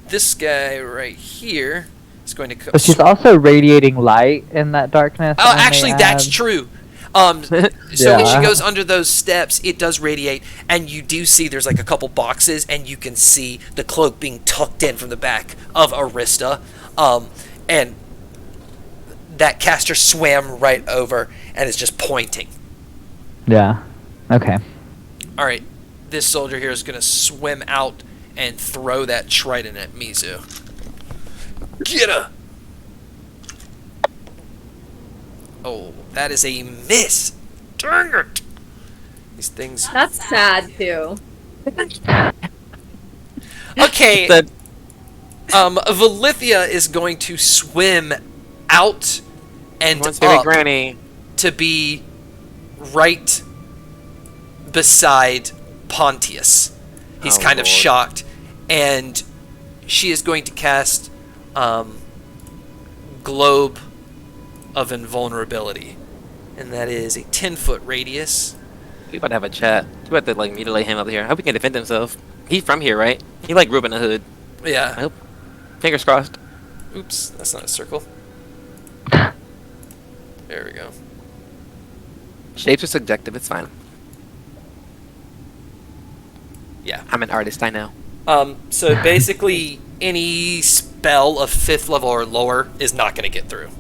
this guy right here is going to come. But she's also radiating light in that darkness. Oh, I may actually, that's add. true. So when she Yeah. goes under those steps, it does radiate, and you do see there's like a couple boxes, and you can see the cloak being tucked in from the back of Arista, and that caster swam right over and is just pointing. Yeah. Okay. All right, this soldier here is going to swim out and throw that trident at Mizu. Get her! Oh, that is a miss. Dang it! These things. That's sad too. Okay. The- Valithia is going to swim out and Wants to be up Granny. to be right beside Pontius. He's Oh, kind of Lord. shocked, and she is going to cast Globe of Invulnerability, and that is a 10-foot radius. We about to have a chat. We about to like mutilate him up here. I hope he can defend himself. He's from here, right? He like grew up in the hood. I Yeah. hope. Fingers crossed. Oops, that's not a circle. There we go. Shapes are subjective. It's fine. Yeah. I'm an artist. I know. So basically, any spell of 5th level or lower is not going to get through.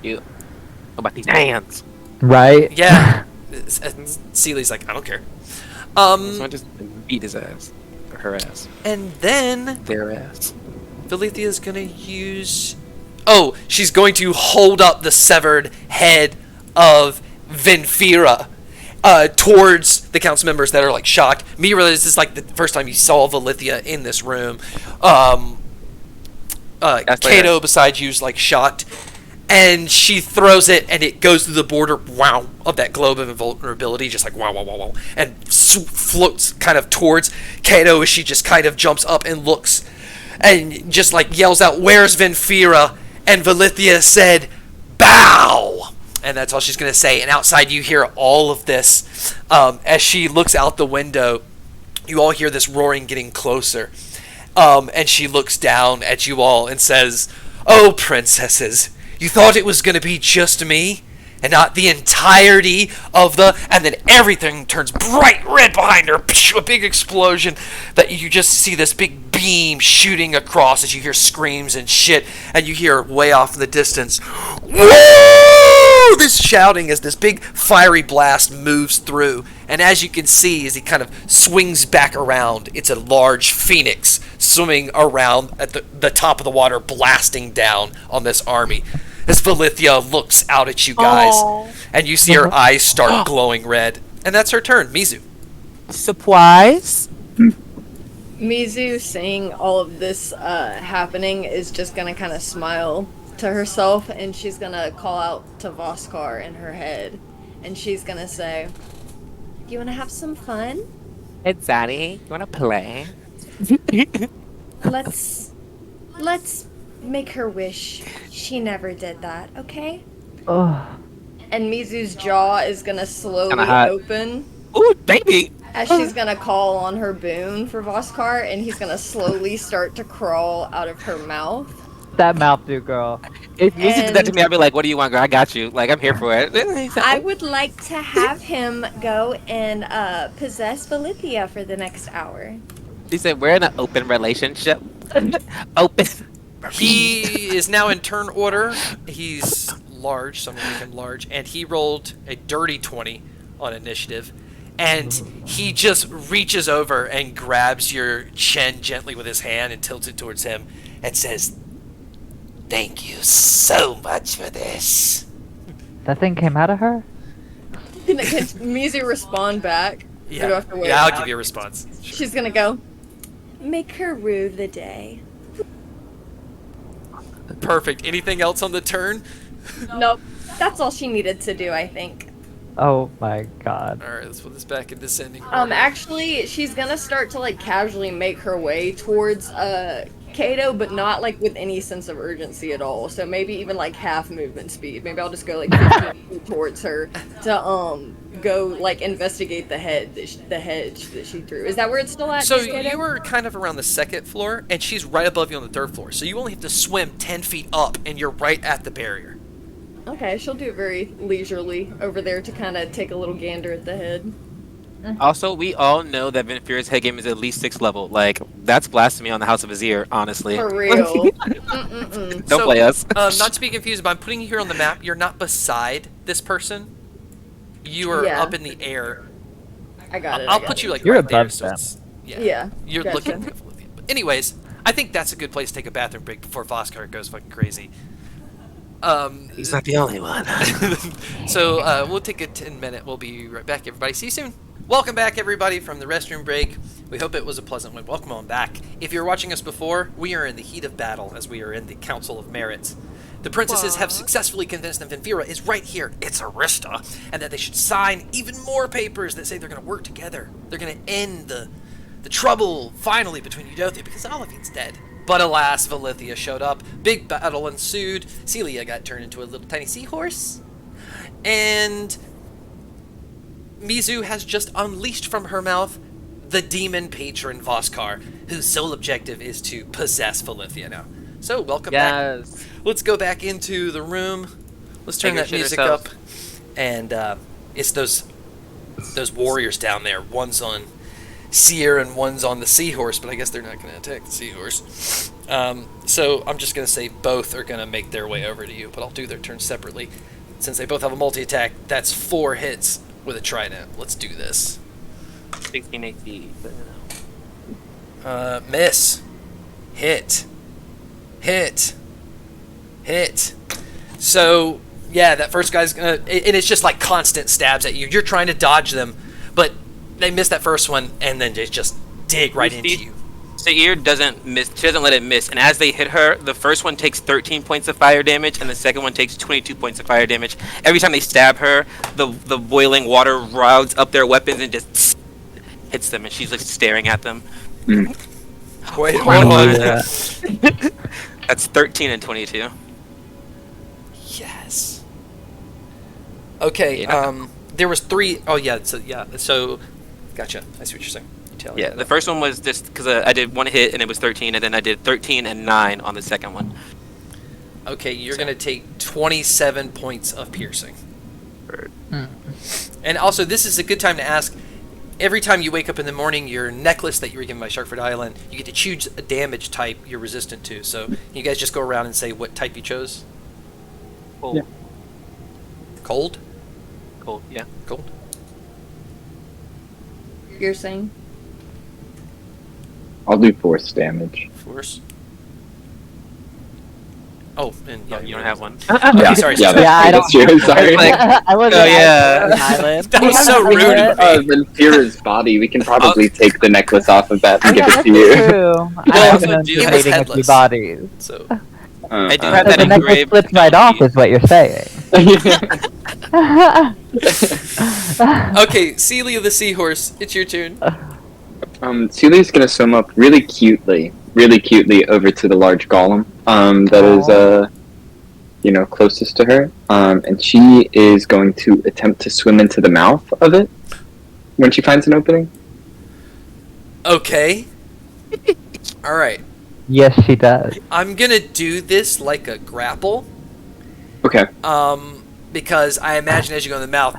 You. What about these hands? Right? Yeah. Seely's like, I don't care. Someone just beat his ass. Or her ass. And then Their ass. Valithia is going to use... Oh, she's going to hold up the severed head of Venfira towards the council members that are like shocked. Me realizes this is like the first time you saw Valithia in this room. Kato beside you is like shocked, and she throws it, and it goes through the border, wow, of that globe of invulnerability, just like wow, wow, wow, wow, and floats kind of towards Kato as she just kind of jumps up and looks, and just like yells out, "Where's Venfira?" And Valithia said, "Bow!" And that's all she's going to say. And outside you hear all of this as she looks out the window. you all hear this roaring getting closer. And she looks down at you all and says, "Oh, princesses, you thought it was going to be just me? And not the entirety of the..." And then everything turns bright red behind her. A big explosion that you just see this big beam shooting across as you hear screams and shit. And you hear way off in the distance, "Whoa!" This shouting as this big fiery blast moves through. And as you can see, as he kind of swings back around, it's a large phoenix swimming around at the top of the water, blasting down on this army. As Valithia looks out at you guys, and you see her eyes start glowing red. And that's her turn. Mizu. Surprise. Mizu, seeing all of this happening, is just gonna kind of smile to herself, and she's gonna call out to Voskar in her head, and she's gonna say, "You wanna have some fun? Hey, Zaddy, you wanna play?" Let's make her wish she never did that, okay?" Oh, And Mizu's jaw is gonna slowly Kinda hot. open Ooh, baby. as she's gonna call on her boon for Voskar, and he's gonna slowly start to crawl out of her mouth. that mouth do, girl. If Misa did that to And- me, I'd be like, "What do you want, girl? I got you. Like, I'm here for it." I would like to have him go and possess Valithia for the next hour. He said, "We're in an open relationship." Open. He is now in turn order. He's large, so I'm going to make him large. And he rolled a dirty 20 on initiative. And he just reaches over and grabs your chin gently with his hand and tilts it towards him and says, "Thank you so much for this." That thing came out of her? Can Mizu respond back? Or do I have to wait? Yeah, I'll give you a response. She's gonna go, "Make her rue the day." Perfect. Anything else on the turn? Nope. That's all she needed to do, I think. Oh my god. All right, let's put this back in descending order. Actually, she's gonna start to, like, casually make her way towards, Kato, but not, like, with any sense of urgency at all. So maybe even, like, half movement speed. Maybe I'll just go, like, 15 feet towards her to, go, like, investigate the hedge that she threw. Is that where it's still at? So Kato? you were kind of around the second floor, and she's right above you on the third floor. So you only have to swim 10 feet up, and you're right at the barrier. Okay, she'll do it very leisurely over there to kind of take a little gander at the head. Also, we all know that Vinfira's head game is at least 6th level. Like, that's blasphemy on the House of Azir, honestly. For real. Mm-mm-mm. Don't play us. Not to be confused, but I'm putting you here on the map. You're not beside this person. You are Yeah. up in the air. I got it. I'll put you like You're right there. above So them. it's, Yeah. You're Gotcha. looking. But anyways, I think that's a good place to take a bathroom break before Voskar goes fucking crazy. He's not the only one. So we'll take a 10-minute. We'll be right back, everybody. See you soon. Welcome back, everybody, from the restroom break. We hope it was a pleasant one. Welcome on back. If you're watching us before, we are in the heat of battle as we are in the Council of Merits. The princesses have successfully convinced them Vinfira is right here. It's Arista, and that they should sign even more papers that say they're going to work together. They're going to end the trouble finally between Eudothia because Olivine's dead. But alas, Valithia showed up. Big battle ensued. Celia got turned into a little tiny seahorse. And Mizu has just unleashed from her mouth the demon patron Voskar, whose sole objective is to possess Valithia now. So, welcome back. Yes. Let's go back into the room. Let's turn Take our that shit music ourselves. up. And it's those warriors down there. One's on Seer and one's on the seahorse, but I guess they're not going to attack the seahorse. So I'm just going to say both are going to make their way over to you, but I'll do their turns separately. Since they both have a multi-attack, that's 4 hits with a trident. Let's do this. 16 AC. Miss. Hit. Hit. Hit. So, yeah, that first guy's gonna... And it's just like constant stabs at you. You're trying to dodge them, but they miss that first one, and then they just dig right into you. Seir doesn't miss. She doesn't let it miss. And as they hit her, the first one takes 13 points of fire damage, and the second one takes 22 points of fire damage. Every time they stab her, the boiling water routes up their weapons and just hits them, and she's like staring at them. Wait, hold Oh, on. yeah. That's 13 and 22. Yes. Okay, Yeah. there was 3... Oh, yeah, so, gotcha. I see what you're saying. tally Yeah, that the up. first one was just because I did 1 hit and it was 13, and then I did 13 and 9 on the second one. Okay, you're going to take 27 points of piercing. And also, this is a good time to ask. Every time you wake up in the morning, your necklace that you were given by Sharkford Island, you get to choose a damage type you're resistant to. So you guys just go around and say what type you chose. Cold. Yeah. Cold? Cold, yeah. Cold. You're saying? I'll do force damage. Force. Oh, and Oh, you don't have one. Okay, sorry. Yeah, I that's don't. true. Sorry. I wasn't Oh, yeah. on the island. That was We so haven't rude seen of it. me. Ventira's body. We can probably take the necklace off of that and Oh, give yeah, it to that's you. true. I also have known do you have- mating a few headless. bodies. So, I do Uh, have So that the necklace engraved slips right on off, me. is what you're saying. okay, Celia the seahorse, it's your turn. Celia's gonna swim up really cutely over to the large golem that is closest to her, and she is going to attempt to swim into the mouth of it when she finds an opening. Okay. All right. Yes, she does. I'm gonna do this like a grapple. Okay. Because I imagine as you go in the mouth,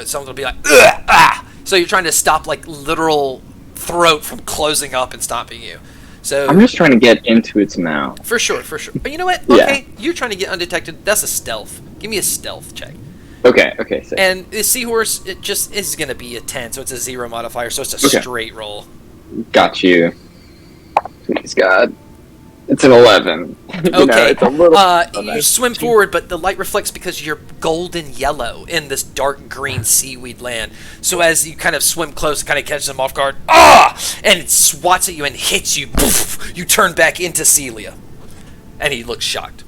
someone will be like, ugh, ah! So you're trying to stop like literal throat from closing up and stopping you. So I'm just trying to get into its mouth. for sure. But you know what? Yeah. Okay, you're trying to get undetected. That's a stealth. Give me a stealth check. Okay. So. And the seahorse, it just is gonna be a 10, so it's a 0 modifier, so it's a Okay. straight roll. Got you. Please God. It's an 11. Okay. It's a little. You swim forward, but the light reflects because you're golden yellow in this dark green seaweed land. So as you kind of swim close, it kind of catches them off guard. Ah! And it swats at you and hits you. Poof! You turn back into Celia. And he looks shocked.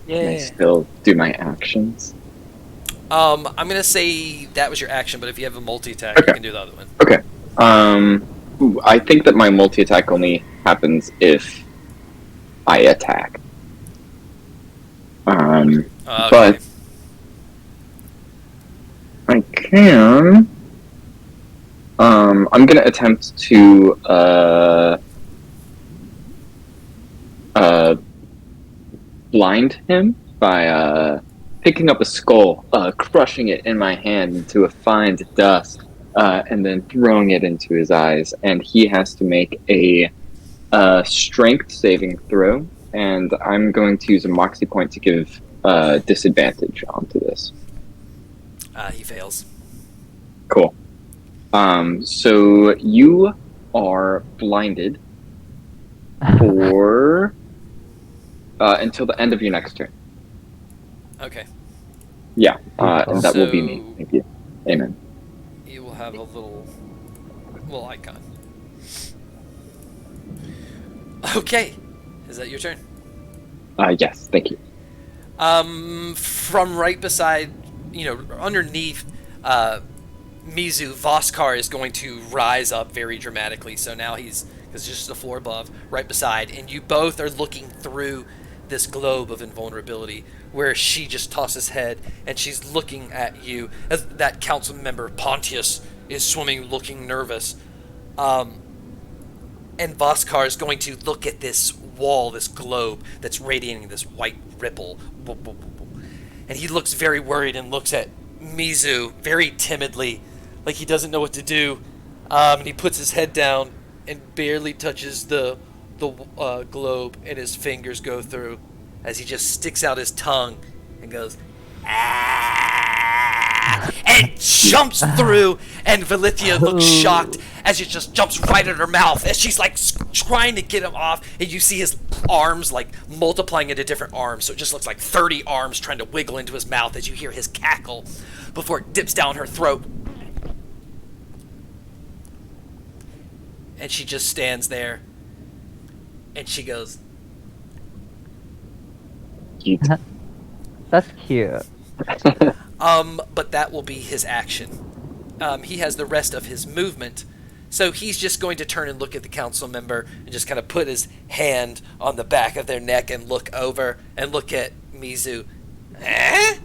Can I still do my actions? I'm going to say that was your action, but if you have a multi-attack, Okay. you can do the other one. Okay. I think that my multi-attack only happens if I attack. Okay. But I can. I'm gonna attempt to blind him by picking up a skull, crushing it in my hand into a fine dust, and then throwing it into his eyes. And he has to make a strength saving throw. And I'm going to use a moxie point to give disadvantage onto this. He fails. Cool. So you are blinded for until the end of your next turn. Okay. Yeah, and that will be So- me. Thank you. Amen. You will have a little icon. Okay. Is that your turn? Yes, thank you. From right beside, underneath Mizu, Voskar is going to rise up very dramatically. So now because just the floor above, right beside, and you both are looking through this globe of invulnerability, where she just tosses head and she's looking at you as that council member Pontius is swimming, looking nervous. And Voskar is going to look at this wall, this globe that's radiating this white ripple. And he looks very worried and looks at Mizu very timidly, like he doesn't know what to do. And he puts his head down and barely touches the globe, and his fingers go through as he just sticks out his tongue and goes, "Ah!" and jumps through, and Valithia looks shocked as he just jumps right at her mouth as she's like trying to get him off, and you see his arms like multiplying into different arms, so it just looks like 30 arms trying to wiggle into his mouth as you hear his cackle before it dips down her throat. And she just stands there and she goes, Cute. That's cute. but that will be his action. He has the rest of his movement, so he's just going to turn and look at the council member and just kind of put his hand on the back of their neck and look over and look at Mizu. Eh?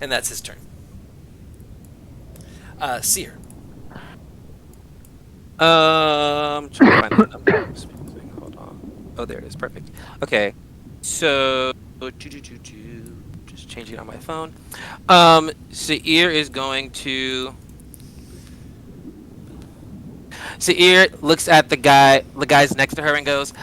And that's his turn. Seer. Trying to find the number. Hold on. Oh, there it is. Perfect. Okay. So, just changing it on my phone. Sair is going to. Sair looks at the guys next to her, and goes,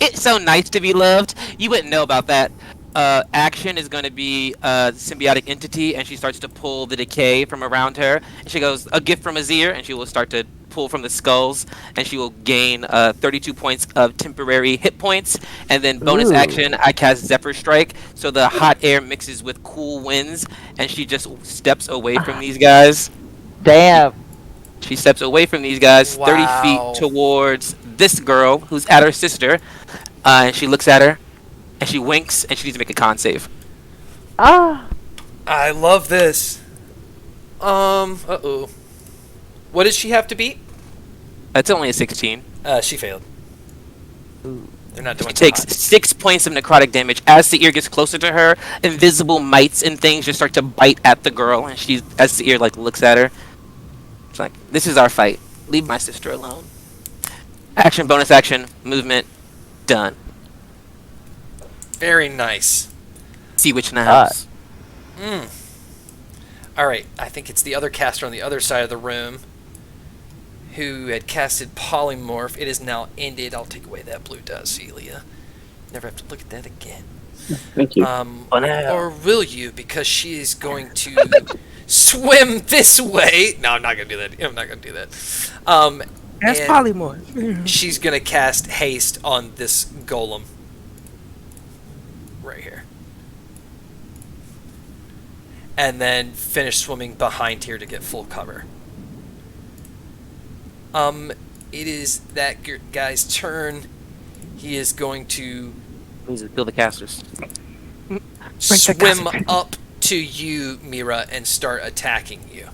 "It's so nice to be loved. You wouldn't know about that." Action is going to be symbiotic entity, and she starts to pull the decay from around her. And she goes, "A gift from Azir," and she will start to pull from the skulls, and she will gain 32 points of temporary hit points. And then bonus Ooh. action, I cast Zephyr Strike, so the hot air mixes with cool winds, and she just steps away from these guys. Damn. She steps away from these guys, 30 Wow. feet towards this girl who's at her sister, and she looks at her, and she winks, and she needs to make a con save. Ah. I love this. Uh-oh. What does she have to beat? That's only a 16. She failed. They're not doing She so takes hot. 6 points of necrotic damage. As the ear gets closer to her, invisible mites and things just start to bite at the girl, and as the ear looks at her, it's like, "This is our fight. Leave my sister alone." Action, bonus action, movement, done. Very nice. See which in the house. Alright, I think it's the other caster on the other side of the room who had casted Polymorph. It is now ended. I'll take away that blue dust, Celia. Never have to look at that again. Thank you. Or will you? Because she is going to swim this way. No, I'm not going to do that. I'm not going to do that. That's and polymorph. she's going to cast Haste on this golem. Right here. And then finish swimming behind here to get full cover. It is that guy's turn. He is going to Please build the casters. swim up to you, Mira, and start attacking you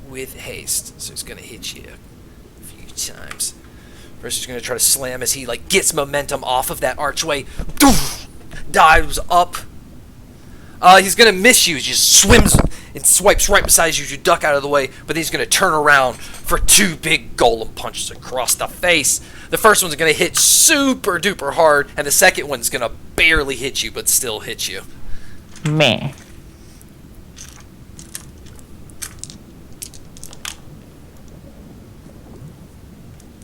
with haste. So he's going to hit you a few times. First, he's going to try to slam as he gets momentum off of that archway. Dives up. He's going to miss you. He just swims and swipes right beside you as you duck out of the way. But then he's going to turn around for 2 big golem punches across the face. The first one's going to hit super duper hard, and the second one's going to barely hit you, but still hit you. Meh.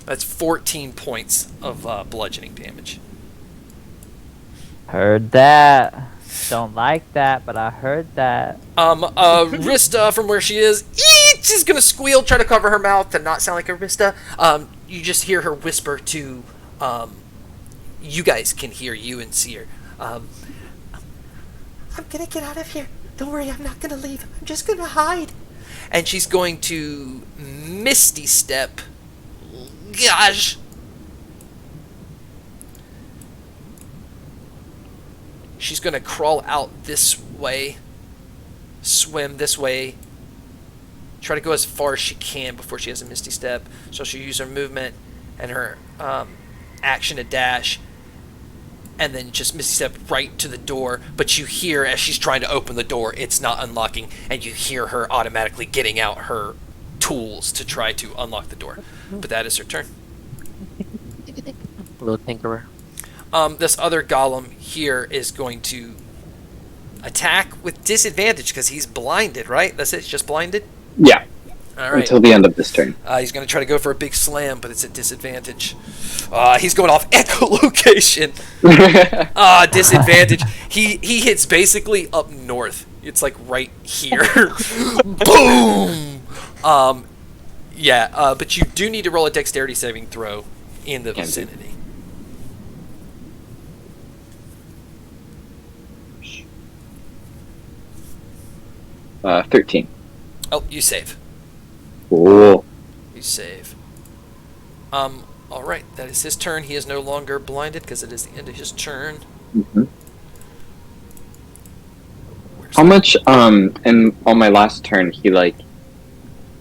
That's 14 points of bludgeoning damage. Heard that. Don't like that, but I heard that. Rista, from where she is, she's gonna squeal, try to cover her mouth to not sound like a Rista. You just hear her whisper to, you guys can hear you and see her. I'm gonna get out of here. Don't worry, I'm not gonna leave. I'm just gonna hide. And she's going to Misty Step. Gosh. She's going to crawl out this way, swim this way, try to go as far as she can before she has a Misty Step. So she'll use her movement and her action to dash, and then just Misty Step right to the door. But you hear, as she's trying to open the door, it's not unlocking, and you hear her automatically getting out her tools to try to unlock the door. But that is her turn. Little tinkerer. This other golem here is going to attack with disadvantage because he's blinded, right? That's it, it's just blinded? Yeah, All right. until the end of this turn. He's going to try to go for a big slam, but it's at disadvantage. He's going off echolocation. Disadvantage. He hits basically up north. It's like right here. Boom! But you do need to roll a dexterity saving throw in the vicinity. 13. Oh, you save. Cool. You save. Alright, that is his turn. He is no longer blinded because it is the end of his turn. Mm-hmm. How much, and on my last turn, he,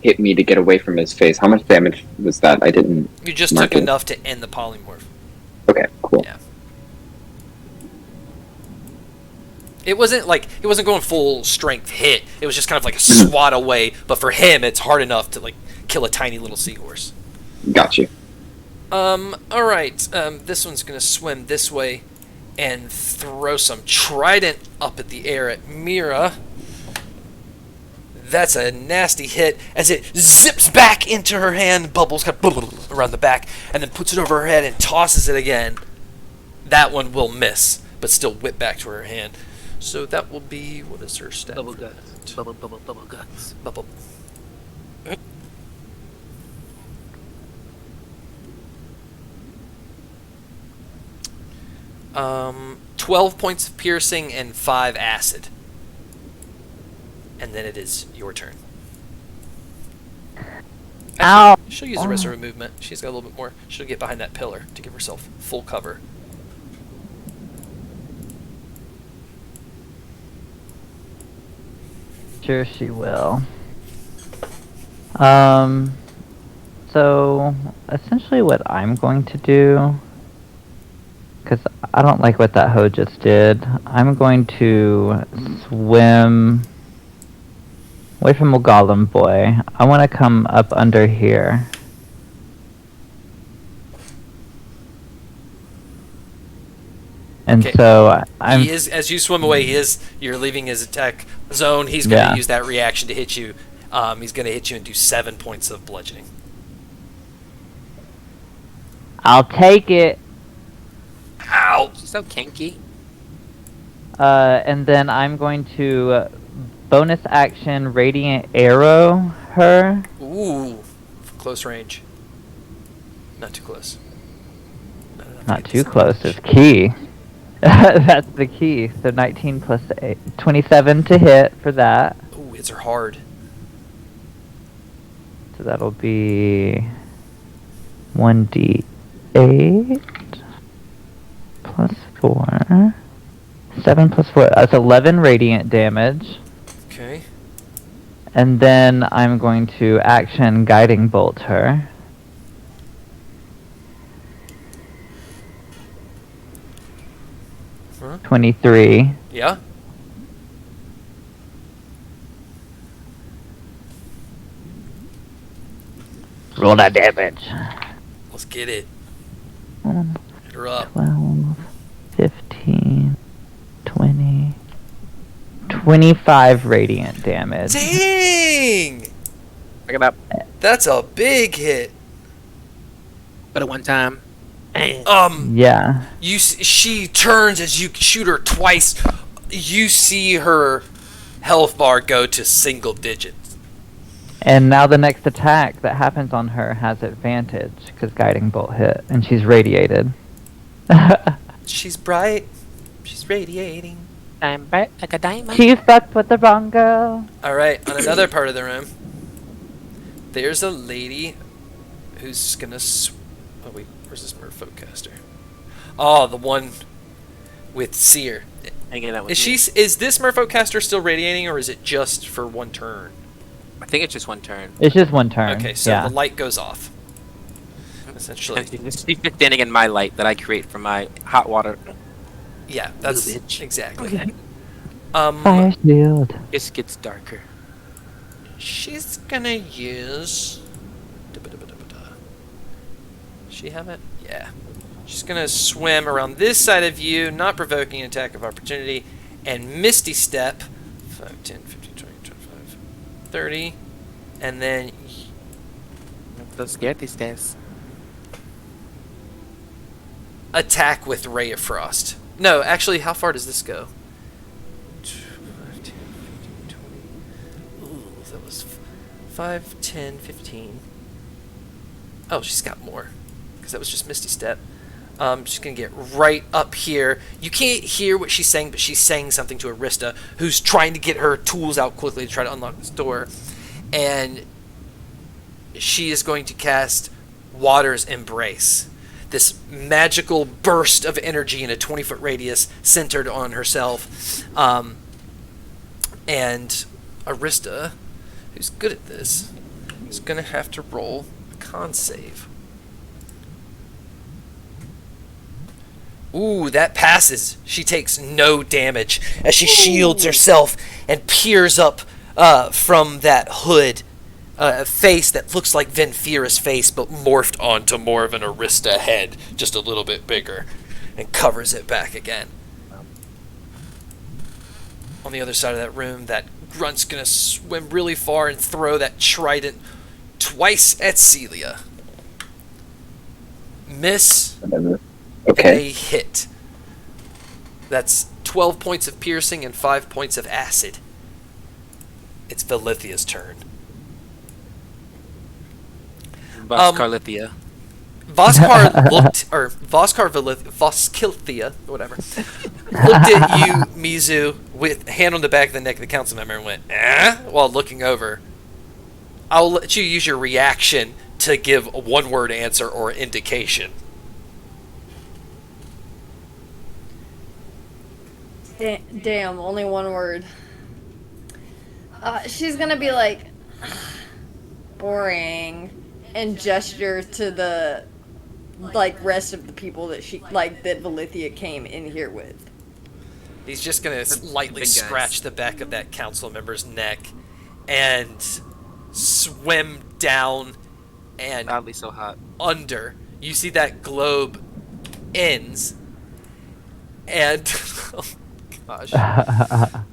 hit me to get away from his face. How much damage was that? I didn't You just mark took it. enough to end the polymorph. Okay, cool. Yeah. It wasn't going full strength hit. It was just kind of like a swat away, but for him, it's hard enough to, kill a tiny little seahorse. Got you. Alright. This one's gonna swim this way and throw some trident up at the air at Mira. That's a nasty hit as it zips back into her hand, bubbles kind of around the back, and then puts it over her head and tosses it again. That one will miss, but still whip back to her hand. So that will be, what is her stat? Bubble guts. Bubble guts. Bubble. 12 points of piercing and 5 acid. And then it is your turn. Ow! She'll use the rest of her movement. She's got a little bit more. She'll get behind that pillar to give herself full cover. Sure she will. So essentially what I'm going to do, because I don't like what that hoe just did, I'm going to swim away from the golem boy. I want to come up under here. And Okay. so I'm... He is, as you swim away, you're leaving his attack zone. He's going to use that reaction to hit you. He's going to hit you and do 7 points of bludgeoning. I'll take it. Ow! She's so kinky. And then I'm going to bonus action radiant arrow her. Ooh, close range. Not too close. Not too close is key. That's the key. So 19 plus 8, 27 to hit for that. Ooh, hits are hard. So that'll be 1d8 plus 4. 7 plus 4. That's 11 radiant damage. Okay. And then I'm going to action guiding bolt her. Huh? 23. Yeah? Roll that damage. Let's get it. 1, Hit her up. 12, 15, 20, 25 radiant damage. Dang! Pick it up. That's a big hit. But at one time. Yeah. She turns as you shoot her twice. You see her health bar go to single digits. And now the next attack that happens on her has advantage because guiding bolt hit, and she's radiated. She's bright. She's radiating. I'm bright like a diamond. She fucked with the wrong girl. Alright, on another part of the room, there's a lady who's gonna oh wait, where's this merfolk caster? Oh, the one with Seer. Hanging out with Is this merfolk caster still radiating, or is it just for one turn? I think it's just one turn. It's just one turn. Okay, so yeah. the light goes off. Essentially. She's just standing in my light that I create from my hot water. Yeah, that's Bitch. exactly. Fire shield. It gets darker. She's gonna use. She have it? Yeah. She's gonna swim around this side of you, not provoking an attack of opportunity, and Misty Step. 5, 10, 15, 20, 25, 30. And then. I'm so scared these days. Attack with Ray of Frost. No, actually, how far does this go? 5, 10, 15, 20. Ooh, that was 5, 10, 15. Oh, she's got more. Because that was just Misty Step. She's going to get right up here. You can't hear what she's saying, but she's saying something to Arista, who's trying to get her tools out quickly to try to unlock this door. And she is going to cast Water's Embrace. This magical burst of energy in a 20-foot radius centered on herself. And Arista, who's good at this, is going to have to roll a con save. Ooh, that passes. She takes no damage as she shields herself and peers up from that hood a face that looks like Venfira's face, but morphed onto more of an Arista head, just a little bit bigger, and covers it back again. On the other side of that room, that grunt's gonna swim really far and throw that trident twice at Celia. Miss. Whatever. And Okay. a hit. That's 12 points of piercing and 5 points of acid. It's Velithia's turn. Carlithia. Voskar looked, or Voskilthia, whatever, looked at you, Mizu, with hand on the back of the neck of the council member and went, while looking over. I'll let you use your reaction to give a one-word answer or indication. Damn, only one word. She's gonna be like, boring, and gesture to the, like, rest of the people that that Velithia came in here with. He's just going to lightly big guys. scratch the back of that council member's neck and swim down and Oddly so hot. under. You see that globe ends, and oh gosh, oh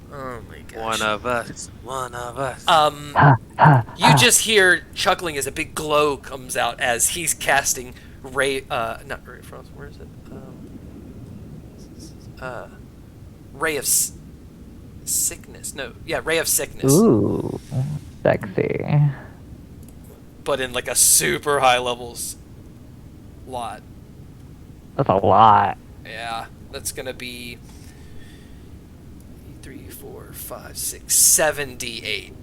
my gosh, One of us. One of us. you just hear chuckling as a big glow comes out as he's casting not Ray of Frost. Where is it? Ray of Sickness. No, yeah, Ray of Sickness. Ooh, sexy. But in like a super high levels lot. That's a lot. Yeah, that's gonna be 3, 4, 5, 6, 78.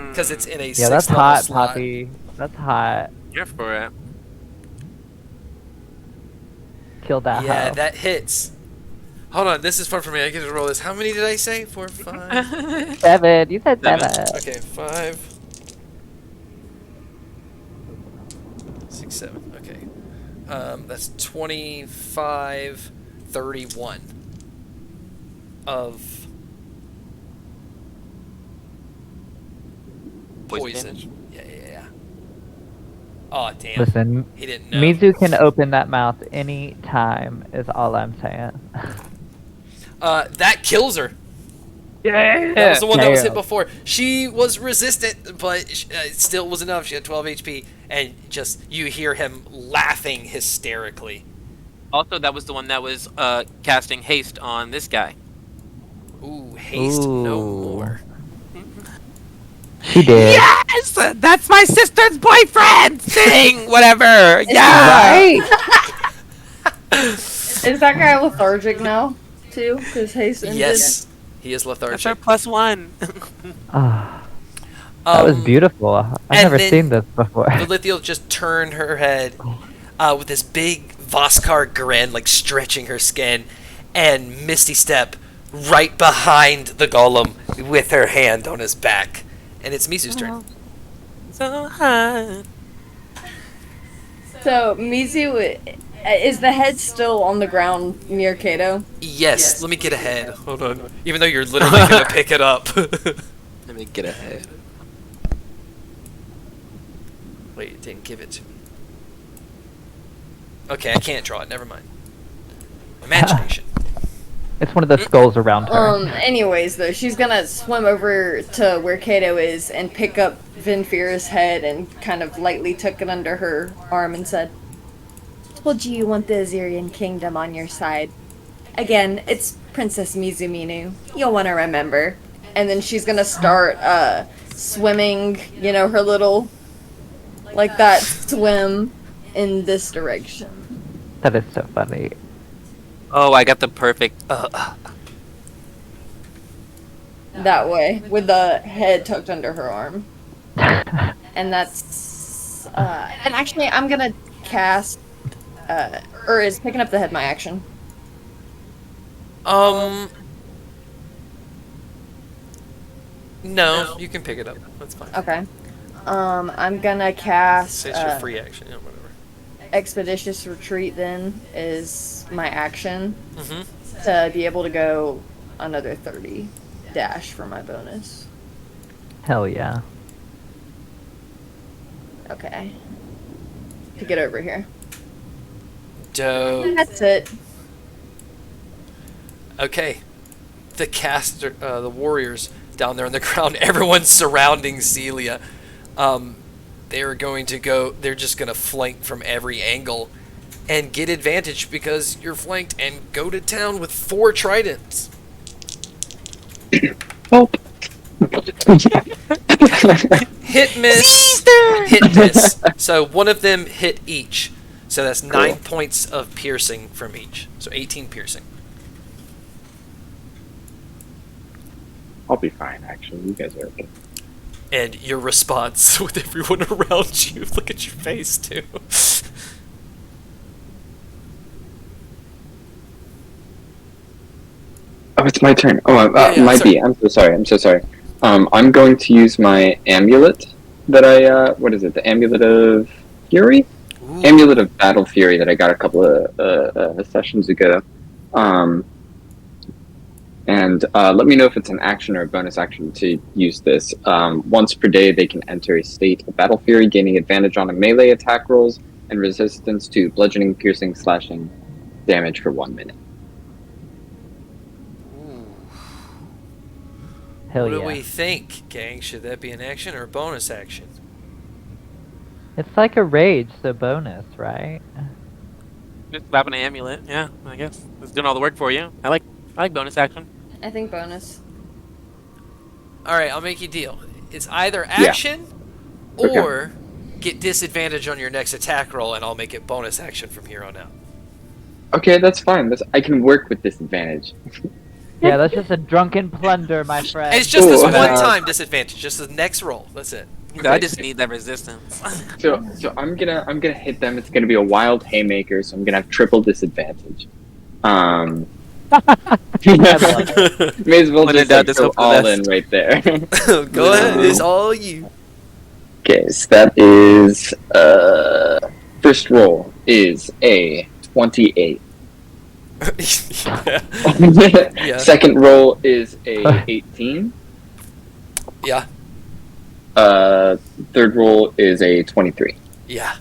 Because it's in a Yeah, that's 6-level hot, slot. Poppy. That's hot. Here for it. Kill that Yeah, hoe. that hits. Hold on, this is fun for me. I get to roll this. How many did I say? 4, 5. 7. You said 7. 7. Okay, 5, 6, 7. Okay, that's 25, 31 of poison. damage. Yeah. Oh damn! Listen, He didn't know. Mizu can open that mouth any time, is all I'm saying. That kills her. Yeah! That was the one that was hit before. She was resistant, but it still was enough. She had 12 HP, and just you hear him laughing hysterically. Also, that was the one that was casting haste on this guy. Ooh, haste no Ooh. more. She did. Yes! That's my sister's boyfriend! Sing! Whatever! Yeah! Right? Is that guy lethargic now, too? Because haste ended? Yes, he is That's our lethargic. +1. Ah, that was beautiful. I've and never then seen this before. Velithia will just turn her head with this big Voskar grin, like stretching her skin, and Misty Step right behind the golem with her hand on his back. And it's Misu's turn. So hot. So, Mizu, is the head still on the ground near Kato? Yes, let me get ahead. Hold on. Even though you're literally going to pick it up. Let me get ahead. Wait, it didn't give it to me. Okay, I can't draw it. Never mind. Imagination. It's one of the skulls around her. Anyways, though, she's gonna swim over to where Kato is and pick up Venfira's head and kind of lightly took it under her arm and said, "Told you you want the Azirian kingdom on your side. Again, it's Princess Mizuminu. You'll want to remember." And then she's gonna start swimming, her little, like that swim in this direction. That is so funny. Oh, I got the perfect. That way, with the head tucked under her arm. And that's... and actually, I'm gonna cast... or is picking up the head my action? No, you can pick it up. That's fine. Okay. I'm gonna cast... It's your free action, whatever. Expeditious Retreat, then, is my action Mm-hmm. to be able to go another 30 dash for my bonus. Hell yeah. Okay. To get over here. Dope. That's it. Okay. The caster, the warriors down there on the ground, everyone's surrounding Celia. They're going to go, they're just going to flank from every angle and get advantage because you're flanked and go to town with 4 tridents. Oh. Hit, miss, hit, miss. So one of them hit each. So that's 9 Cool. points of piercing from each. So 18 piercing. I'll be fine, actually. You guys are okay. And your response with everyone around you. Look at your face, too. Oh, it's my turn. Oh, Yeah, might sorry. be. I'm so sorry. I'm so sorry. I'm going to use my amulet that I, what is it? The Amulet of Fury? Ooh. Amulet of Battle Fury that I got a couple of sessions ago. And let me know if it's an action or a bonus action to use this. Once per day, they can enter a state of Battle Fury, gaining advantage on a melee attack rolls and resistance to bludgeoning, piercing, slashing damage for 1 minute. Ooh. Hell What do yeah. we think, gang? Should that be an action or a bonus action? It's like a rage, so bonus, right? Just slapping an amulet. Yeah, I guess it's doing all the work for you. I like bonus action. I think bonus. Alright, I'll make you a deal. It's either action Okay. or get disadvantage on your next attack roll, and I'll make it bonus action from here on out. Okay, that's fine. I can work with disadvantage. Yeah, that's just a drunken plunder, my friend. It's just this Ooh. one-time disadvantage, just the next roll. That's it. I just need that resistance. So I'm gonna hit them. It's gonna be a wild haymaker, so I'm gonna have triple disadvantage. May as well When in just doubt, just go hope for the all best. in right there. Go ahead, it's all you. Okay, so that is first roll is a 28. Yeah. Yeah. Second roll is a 18. Yeah. Third roll is a 23. Yeah.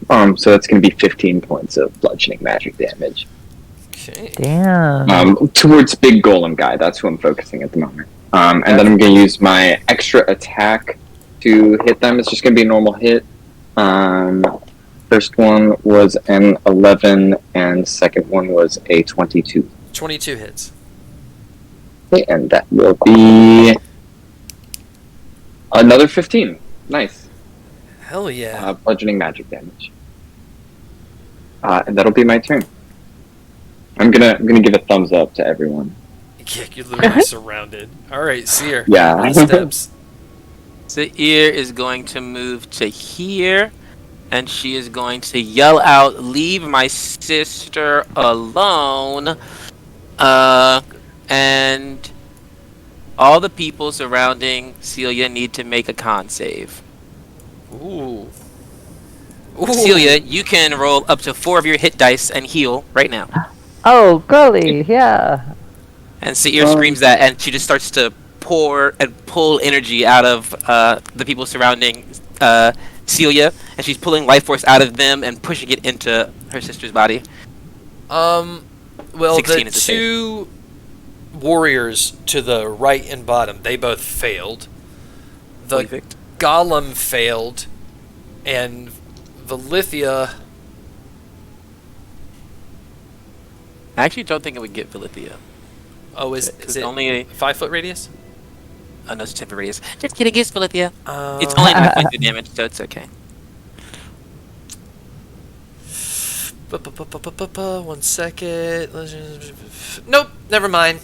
So that's gonna be 15 points of bludgeoning magic damage. Okay. Damn. Towards big golem guy. That's who I'm focusing at the moment. And then I'm gonna use my extra attack to hit them. It's just gonna be a normal hit. First one was an 11, and second one was a 22. 22 hits. Okay, and that will be another 15. Nice. Hell yeah. Bludgeoning magic damage. And that'll be my turn. I'm gonna give a thumbs up to everyone. Yeah, you're literally surrounded. Alright, Seer. Yeah. Last steps. Zaire is going to move to here, and she is going to yell out, "Leave my sister alone!" And all the people surrounding Celia need to make a con save. Ooh. Ooh. Celia, you can roll up to 4 of your hit dice and heal right now. Oh, girly, yeah. And Zaire screams that, and she just starts to pour and pull energy out of the people surrounding Celia, and she's pulling life force out of them and pushing it into her sister's body. Well, 16 the is the save. two warriors to the right and bottom, they both failed. The Perfect. golem failed, and Valithia. I actually don't think it would get Valithia. Oh, is It's it only a 5-foot radius? no, it's temporary radius. Just kidding, it's Valithia. Uh, It's only 9.2 damage, so it's okay. 1 second. Nope, never mind.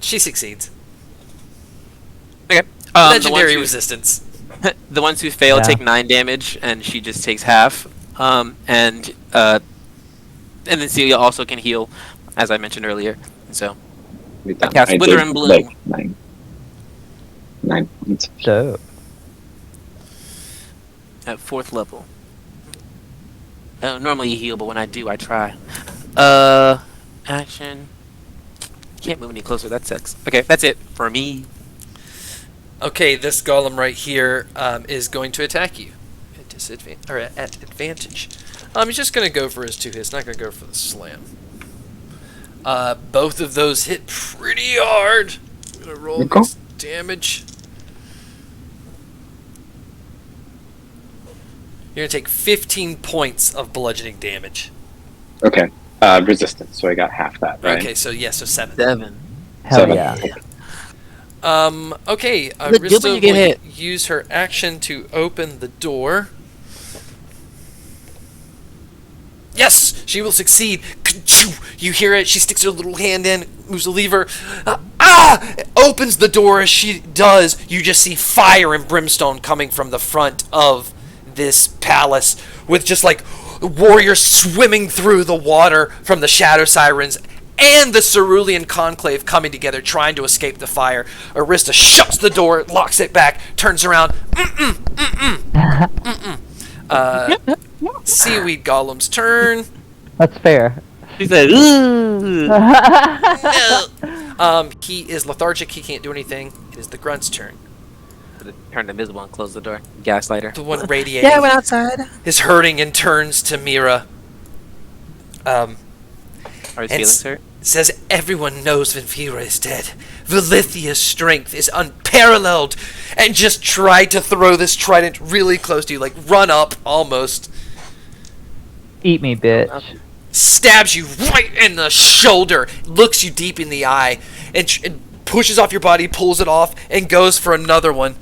She succeeds. Okay. Legendary resistance. The ones who fail Yeah. take 9 damage, and she just takes half. And then Celia also can heal, as I mentioned earlier. So I cast Wither did, and Bloom. like, 9 points. Dope. At 4th level. I don't normally heal, but when I do, I try. Action. Can't move any closer. That sucks. Okay, that's it for me. Okay, this golem right here is going to attack you at disadvantage or at advantage. He's just going to go for his 2 hits. Not going to go for the slam. Both of those hit pretty hard. I'm going to roll Okay. this damage. You're going to take 15 points of bludgeoning damage. Okay. Resistance, so I got half that, right? Okay, so yeah, so 7. 7. Hell 7. yeah. Okay, Good when Arista you get will hit. use her action to open the door. Yes, she will succeed. You hear it. She sticks her little hand in, moves the lever. Opens the door. As she does, you just see fire and brimstone coming from the front of this palace, with just like warriors swimming through the water from the shadow sirens and the Cerulean conclave coming together, trying to escape the fire. Arista shuts the door, locks it back, turns around. Seaweed Golem's turn. That's fair. She said, ooh. He is lethargic. He can't do anything. It is the grunt's turn. Turned invisible and closed the door. Gaslighter. The one radiating Yeah, I went outside. is hurting and turns to Mira. Are his And feelings hurt? Says everyone knows Vinfira is dead. Vilithia's strength is unparalleled. And just try to throw this trident really close to you. Like, run up, almost. Eat me, bitch. Stabs you right in the shoulder. Looks you deep in the eye. And pushes off your body, pulls it off, and goes for another one.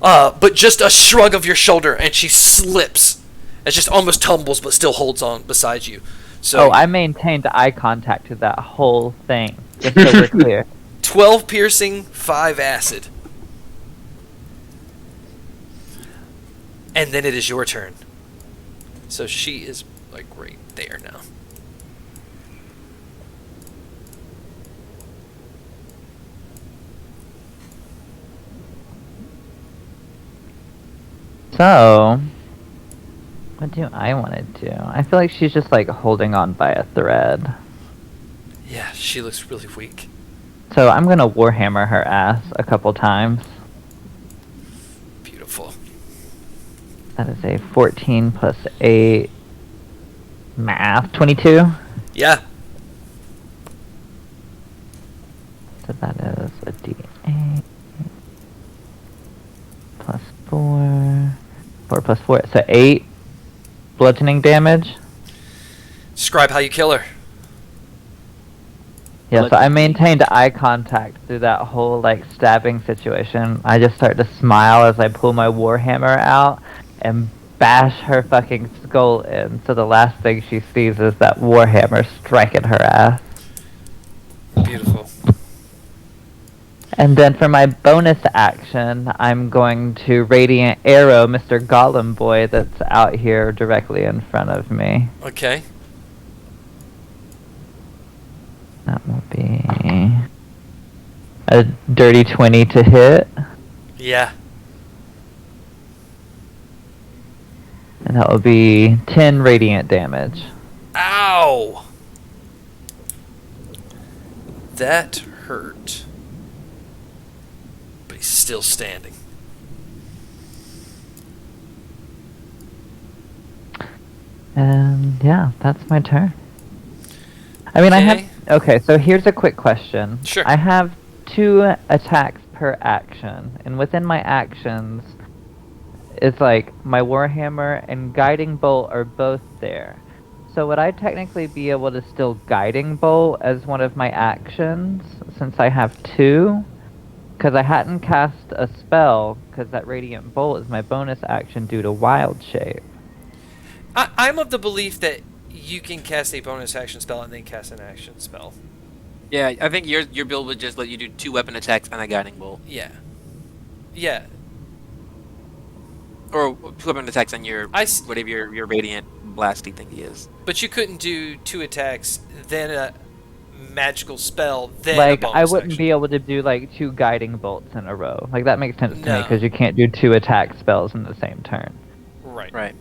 But just a shrug of your shoulder, and she slips. It just almost tumbles, but still holds on beside you. So Oh, I maintained eye contact through that whole thing, just so we're clear. 12 piercing, 5 acid. And then it is your turn. So she is, like, right there now. So, what do I want to do? I feel like she's just like holding on by a thread. Yeah, she looks really weak. So I'm gonna warhammer her ass a couple times. Beautiful. That is a 14 plus 8 math, 22. Yeah. So that is a d8 plus 4. 4 plus 4, so 8 bludgeoning damage. Describe how you kill her. Yeah, so I maintained eye contact through that whole like stabbing situation. I just start to smile as I pull my warhammer out and bash her fucking skull in. So the last thing she sees is that warhammer striking her ass. Beautiful. And then for my bonus action, I'm going to Radiant Arrow Mr. Golem Boy that's out here directly in front of me. Okay. That will be a dirty 20 to hit. Yeah. And that will be 10 radiant damage. Ow! That hurt. But he's still standing. And yeah, that's my turn. I mean, I have... Okay. Okay, so here's a quick question. Sure. I have 2 attacks per action, and within my actions, it's like my Warhammer and Guiding Bolt are both there. So would I technically be able to still Guiding Bolt as one of my actions, since I have 2? Because I hadn't cast a spell, because that Radiant Bolt is my bonus action due to Wild Shape. I'm of the belief that you can cast a bonus action spell and then cast an action spell. Yeah, I think your build would just let you do 2 weapon attacks and a guiding bolt. Yeah. Yeah. Or 2 weapon attacks on your I s- whatever your radiant blasty thingy is. But you couldn't do 2 attacks, then a magical spell, then Like, a bonus I wouldn't action. be able to do, like, 2 Guiding Bolts in a row. Like, that makes sense to me, No. because you can't do 2 attack spells in the same turn. Right. Right.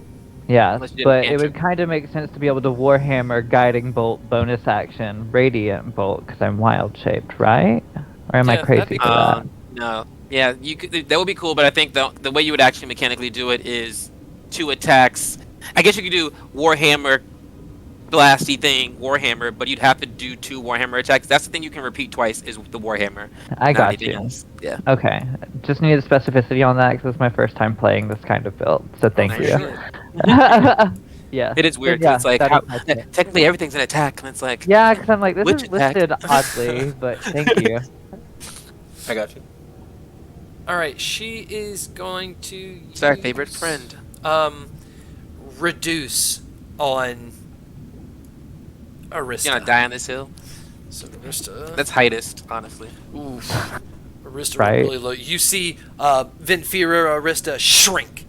Yeah, Unless you did but an it would cantrip. kind of make sense to be able to Warhammer, Guiding Bolt, bonus action, Radiant Bolt, because I'm wild shaped, right? Or am I Yeah, that'd crazy be for that? No, Yeah, you could. That would be cool, but I think the way you would actually mechanically do it is 2 attacks. I guess you could do Warhammer blasty thing, Warhammer, but you'd have to do 2 Warhammer attacks. That's the thing you can repeat twice is the Warhammer. I not got anything you. else. Yeah. Okay, just needed specificity on that because it's my first time playing this kind of build. So thank Oh, you. shit. Yeah. It is weird. But 'Cause it's like that how, is my pick. technically everything's an attack, and it's like Yeah, because I'm like, this Which is listed attack? oddly, but thank you. I got you. All right, she is going to. It's our favorite friend. Reduce on Arista. You gonna die on this hill? So Arista. That's heightest, honestly. Oof. Arista Right. really low. You see Vinfira Arista shrink.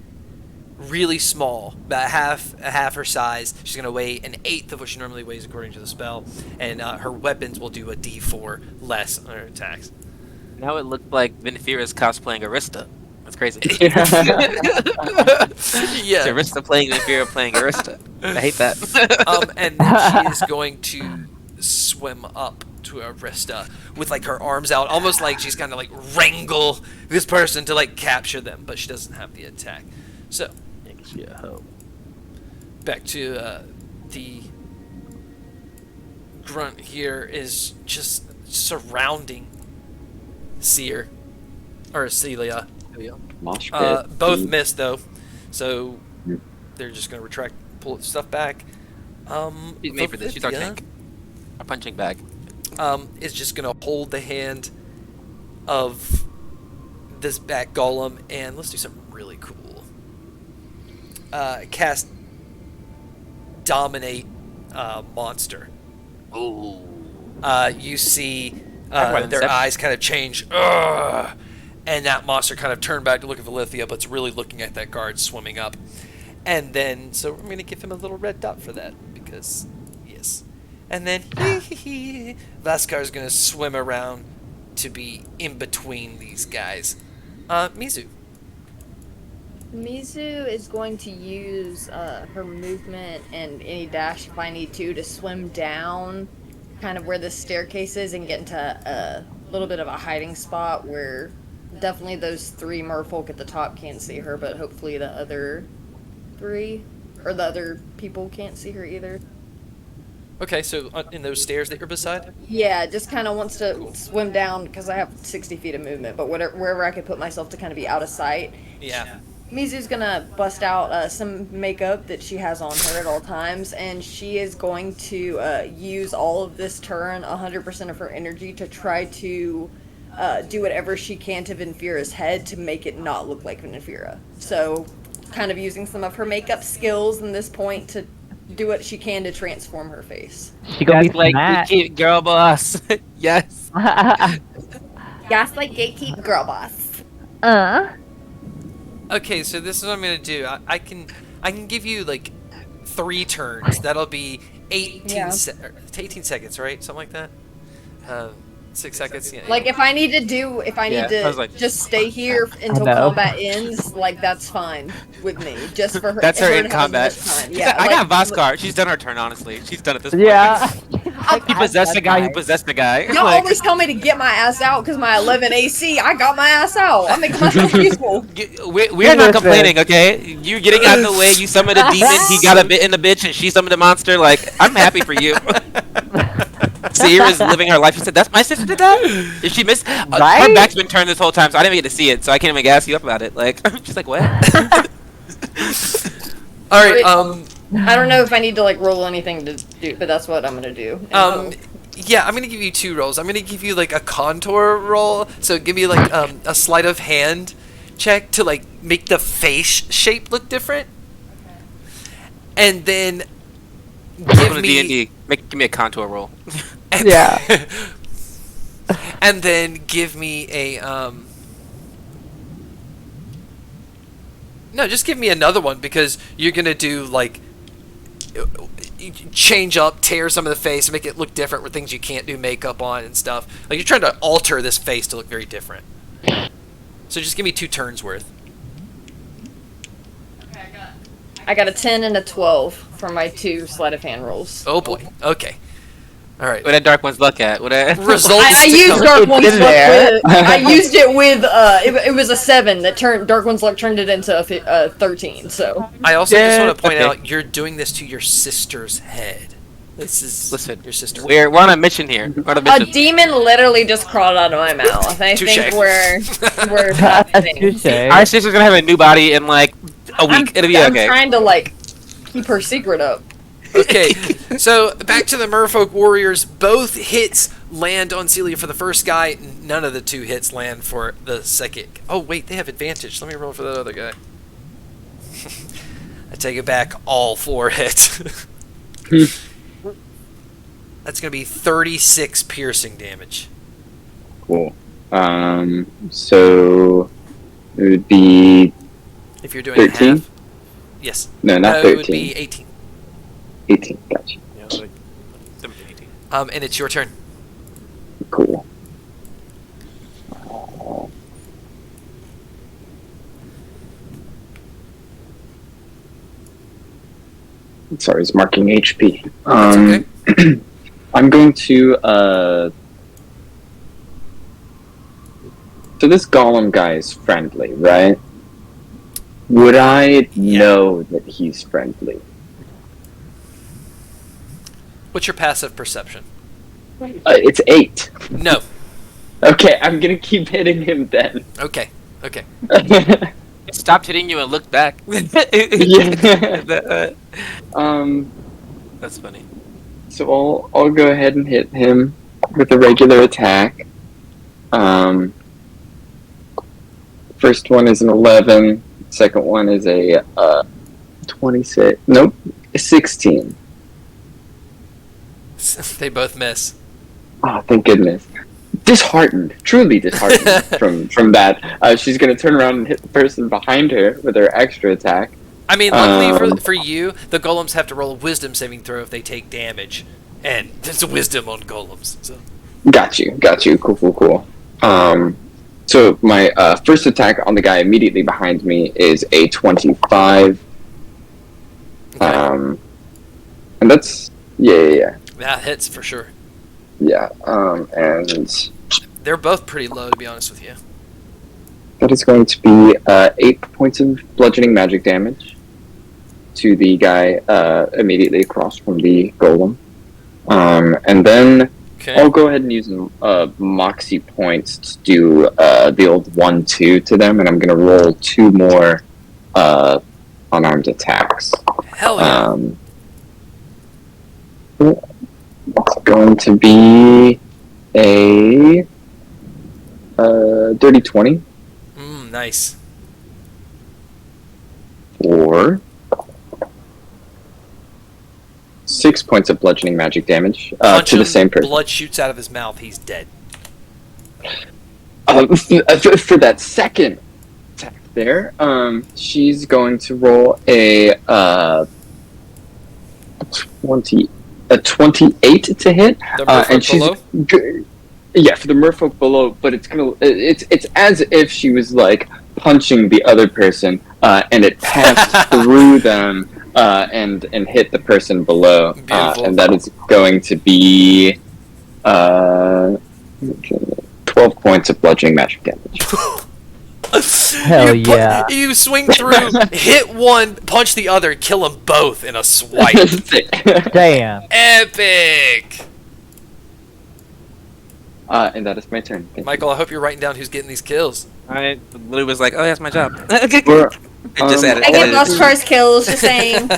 Really small, about half her size. She's gonna weigh an eighth of what she normally weighs according to the spell, and her weapons will do a D4 less on her attacks. Now it looked like Vinfira's cosplaying Arista. That's crazy. Yeah. It's Arista playing Vinfira playing Arista. I hate that. And then she is going to swim up to Arista with like her arms out, almost like she's kind of like wrangle this person to like capture them, but she doesn't have the attack. So back to the grunt here is just surrounding Seer or Celia. Mosh pit. Both missed though, so they're just gonna retract, pull stuff back. She's made for this. She's our Olivia, tank. Our punching bag. is just gonna hold the hand of this back golem, and let's do something really cool. Cast Dominate Monster. Ooh. You see Everyone their inception. eyes kind of change. Ugh! And that monster kind of turned back to look at Valithia, but it's really looking at that guard swimming up. And then, so I'm going to give him a little red dot for that, because, yes. And then, Vaskar's going to swim around to be in between these guys. Mizu. Mizu is going to use her movement and any dash if I need to swim down kind of where the staircase is and get into a little bit of a hiding spot where definitely those 3 merfolk at the top can't see her, but hopefully the other 3 or the other people can't see her either. Okay, so in those stairs that you're beside? Yeah, just kind of wants to swim down because I have 60 feet of movement, but wherever I could put myself to kind of be out of sight. Yeah. Mizu's gonna bust out some makeup that she has on her at all times, and she is going to use all of this turn, 100% of her energy, to try to do whatever she can to Vinfira's head to make it not look like Vinfira. So, kind of using some of her makeup skills in this point to do what she can to transform her face. She gonna be That's like smacked. the cute girl boss. Yes. Gaslight gatekeep girl boss. Okay, so this is what I'm gonna do. I can give you like 3 turns. That'll be 18 Yeah. 18 seconds, right? Something like that. 6 seconds. Yeah. Like if I need Yeah, to I was like- just stay here until know. combat ends, like that's fine with me. Just for her. That's her to in have combat. as much time. She's Yeah, like, I like, got Voskar. She's done her turn, honestly. She's done it this point. Yeah. He possessed the guy who possessed the guy. Y'all Like, always tell me to get my ass out because my 11 AC. I got my ass out. I'm making myself useful. we're not complaining, okay? You getting out of the way, you summoned a demon, he got a bit in the bitch, and she summoned a monster. Like, I'm happy for you. Sierra's living her life. She said, "That's my sister did that." Did she miss? Her Right? back's been turned this whole time, so I didn't even get to see it. So I can't even gas you up about it. Like, she's like, "What?" All right. I don't know if I need to like roll anything to do, but that's what I'm gonna do. Yeah, I'm gonna give you 2 rolls. I'm gonna give you like a contour roll. So give me like a sleight of hand check to like make the face shape look different, and then Welcome give to me D&D. Give me a contour roll. and, Yeah. and then give me a no, just give me another one because you're gonna do like change up, tear some of the face, make it look different with things you can't do makeup on and stuff. Like you're trying to alter this face to look very different. So just give me 2 turns worth. I got a 10 and a 12 for my 2 sleight of hand rolls. Oh boy. Okay. All right. What did Dark One's luck at? What did... Results. I to used come. Dark One's in luck there. with. I used it with. It was a 7 that turned Dark One's luck turned it into a 13. So I also just want to point Okay. out you're doing this to your sister's head. This is Listen, your sister. we're on a mission here. We're on a a mission. demon literally just crawled out of my mouth. I Touche. think we're happening. Touche. Our sister's gonna have a new body in like a week. It'll be I'm okay. trying to like keep her secret up. Okay, so back to the Merfolk Warriors. Both hits land on Celia for the first guy. None of the 2 hits land for the second. Oh, wait, they have advantage. Let me roll for that other guy. I take it back. All 4 hits. That's going to be 36 piercing damage. Cool. So it would be If you're doing 13? half. Yes. no, not It would 13. be 18. 18. Gotcha. Yeah, like 17, 18. And it's your turn. Cool. Sorry, it's marking HP. okay. I'm going to so this golem guy is friendly, right? Would I know that he's friendly? What's your passive perception? It's 8. No. Okay, I'm gonna keep hitting him then. Okay. Okay. It stopped hitting you and looked back. Yeah. That's funny. So I'll go ahead and hit him with a regular attack. First one is an 11. Second one is a 26. Nope, a 16. They both miss. Oh, thank goodness. Disheartened, truly disheartened from that. She's gonna turn around and hit the person behind her with her extra attack. I mean, luckily for you, the golems have to roll a wisdom saving throw if they take damage. And there's a wisdom on golems. So. Got you. Cool. So my first attack on the guy immediately behind me is a 25. Okay. And that's yeah. That hits for sure. Yeah, and They're both pretty low, to be honest with you. that is going to be 8 points of bludgeoning magic damage to the guy immediately across from the golem. And then Okay. I'll go ahead and use Moxie points to do the old 1-2 to them, and I'm going to roll 2 more unarmed attacks. Hell yeah. It's going to be a dirty 20 Nice. or 6 points of bludgeoning magic damage Punch to the him, same person. blood shoots out of his mouth. He's dead. For that second attack there, she's going to roll a 28 to hit. The merfolk and she's below? yeah, for the merfolk below, but it's as if she was like punching the other person, and it passed through them and hit the person below, Beautiful. and that is going to be 12 points of bludgeoning magic damage. Hell you yeah. You swing through, hit one, punch the other, kill them both in a swipe. Damn. Epic! And that is my turn. Thank you. Michael, I hope you're writing down who's getting these kills. I literally was like, oh, that's my job. We're- I just added I get it. most first kills, just saying.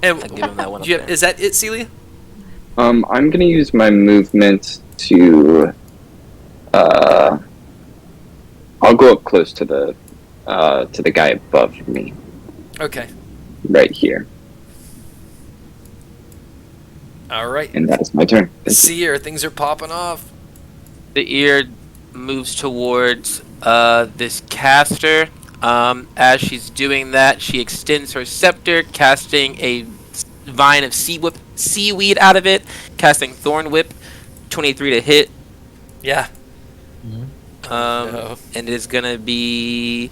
And I'll give him that one up there. is that it, Celia? I'm gonna use my movement to. I'll go up close to the guy above me, Okay. right here, All right. and that is my turn. Thank you. Seer, things are popping off. The ear moves towards this caster. As she's doing that, she extends her scepter, casting a vine of seaweed out of it, casting Thorn Whip, 23 to hit. Yeah. And it is gonna be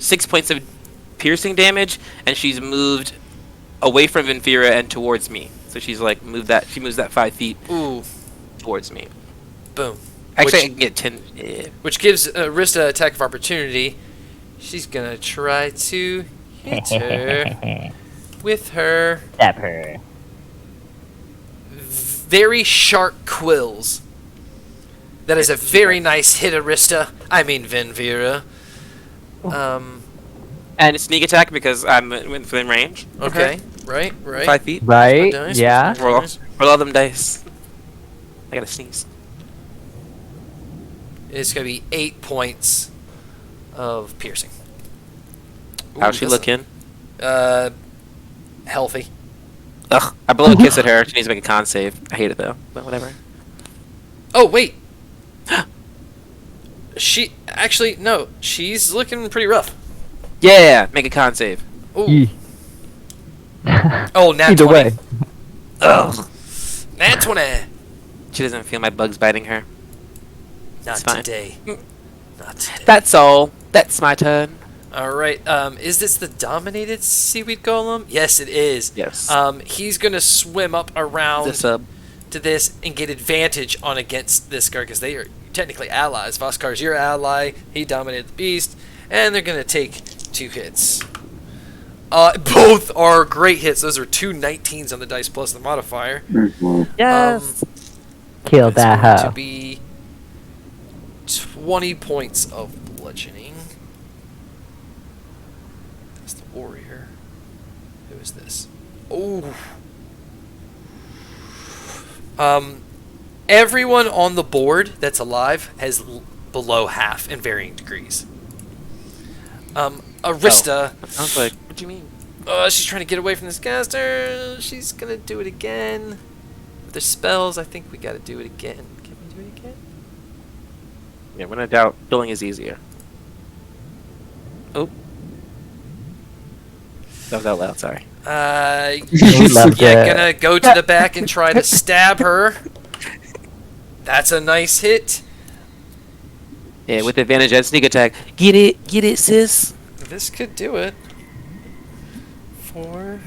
6 points of piercing damage, and she's moved away from Vinfira and towards me. So she's like she moves that 5 feet Ooh, towards me. boom. Actually, I Which, can get 10. Yeah. which gives Rista attack of opportunity. She's gonna try to hit her with her Stab her. very sharp quills. That is a very nice hit, Arista. I mean, Vinvira. And it's sneak attack because I'm within range. Okay, right. 5 feet. Right? Nice, Yeah. nice. Roll all them dice. I gotta sneeze. It's gonna be 8 points of piercing. Ooh, How's she that's- looking? Healthy. Ugh, I blow a kiss at her. She needs to make a con save. I hate it though, but whatever. Oh wait. No. She's looking pretty rough. Yeah, make a con save. Ooh. Yee. Oh, nat Either 20. way. Ugh. Nat 20. She doesn't feel my bugs biting her. Not It's fine. today. Not today. That's all. That's my turn. All right. Is this the dominated seaweed golem? Yes, it is. Yes. He's gonna swim up around This sub. to this and get advantage on against this guy because they are technically allies. Voskar's your ally. He dominated the beast, and they're gonna take 2 hits. Both are great hits. Those are 2 19s on the dice plus the modifier. Yes. Kill It's that going to hoe. be 20 points of bludgeoning. That's the warrior. Who is this? Oh. Everyone on the board that's alive has below half in varying degrees. Arista. I was like, what do you mean? She's trying to get away from this caster. She's gonna do it again. With the spells, I think we gotta do it again. Can we do it again? Yeah, when in doubt, killing is easier. Oh. That was out loud, sorry. loved yeah, it. gonna go to the back and try to stab her. That's a nice hit. Yeah, with advantage and sneak attack. Get it, sis. This could do it. 4.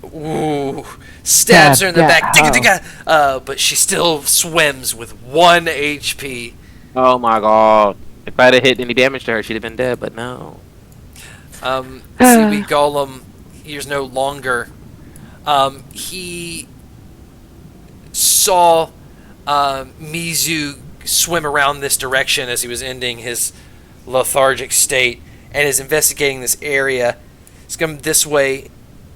Ooh. Stabs her in the back. Digga, digga. But she still swims with 1 HP. Oh my god. If I'd have hit any damage to her, she'd have been dead, but no. Seaweed Golem, he's no longer. He saw Mizu swim around this direction as he was ending his lethargic state and is investigating this area. He's come this way.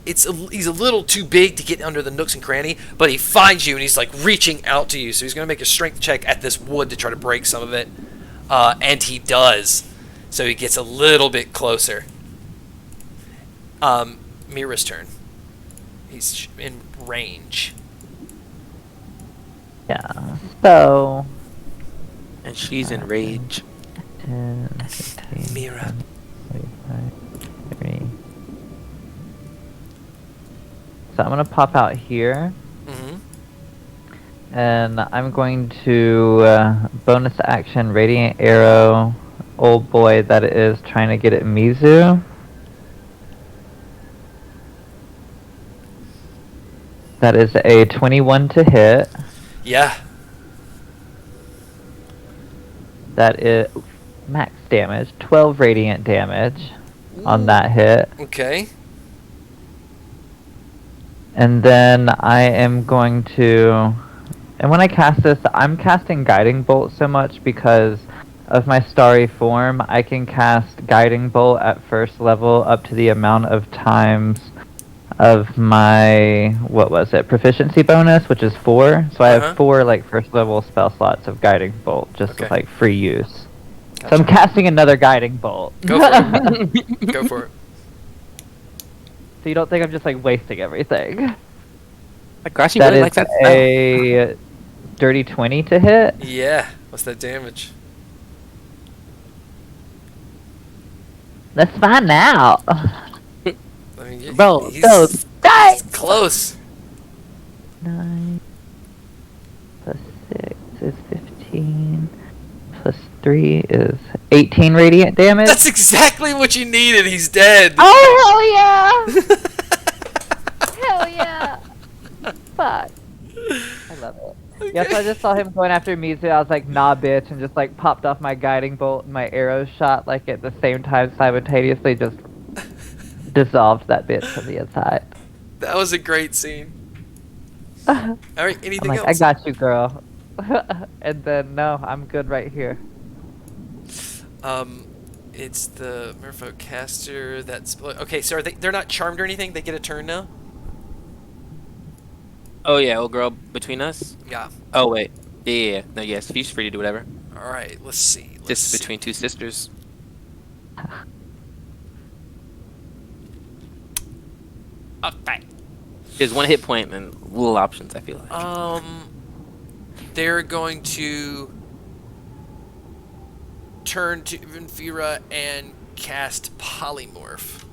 He's a little too big to get under the nooks and cranny, but he finds you and he's like reaching out to you. So he's going to make a strength check at this wood to try to break some of it. And he does. So he gets a little bit closer. Mira's turn. He's in range. Yeah. So. And she's in rage. 10, 15, Mira. 25, 30. So I'm gonna pop out here, Mm-hmm. and I'm going to bonus action radiant arrow old boy that is trying to get at Mizu. That is a 21 to hit. Yeah. That is max damage, 12 radiant damage on that hit. Okay. And then I am going to... And when I cast this, I'm casting Guiding Bolt so much because of my starry form. I can cast Guiding Bolt at first level up to the amount of times of my, what was it, proficiency bonus, which is 4. So I have 4 like first level spell slots of Guiding Bolt, just Okay. with like free use. Gotcha. So I'm casting another Guiding Bolt. Go for it. Go for it. So you don't think I'm just like wasting everything? Like, gosh, she That really is likes that spell. a dirty 20 to hit. Yeah. What's that damage? Let's find out. I mean, Roll he's those dice. close. 9 plus 6 is 15. Plus 3 is 18 radiant damage. That's exactly what you needed. He's dead. Oh, hell yeah! Hell yeah! Fuck. I love it. Yeah, so I just saw him going after Mizu. I was like, nah, bitch, and just like popped off my guiding bolt, and my arrow shot like at the same time simultaneously just dissolved that bitch from the inside. That was a great scene. All right, anything I'm like, else? I got you, girl. And then, no, I'm good right here. It's the Merfolk caster that's... Okay, so they're not charmed or anything? They get a turn now? Oh yeah, old girl between us. Yeah. Oh wait, yeah. No, yes, she's free to do whatever. All right, let's see. Just between two sisters. Okay. There's one hit point and little options. I feel like. They're going to turn to Vinfira and cast Polymorph.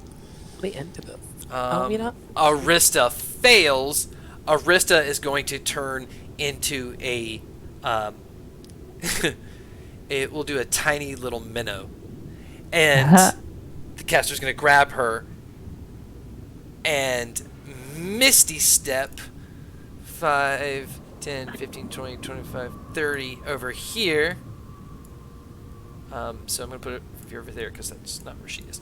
The end of it. Arista fails. Arista is going to turn into a it will do a tiny little minnow, and the caster's going to grab her and Misty Step 5, 10, 15, 20, 25, 30 over here. So I'm going to put it over there because that's not where she is.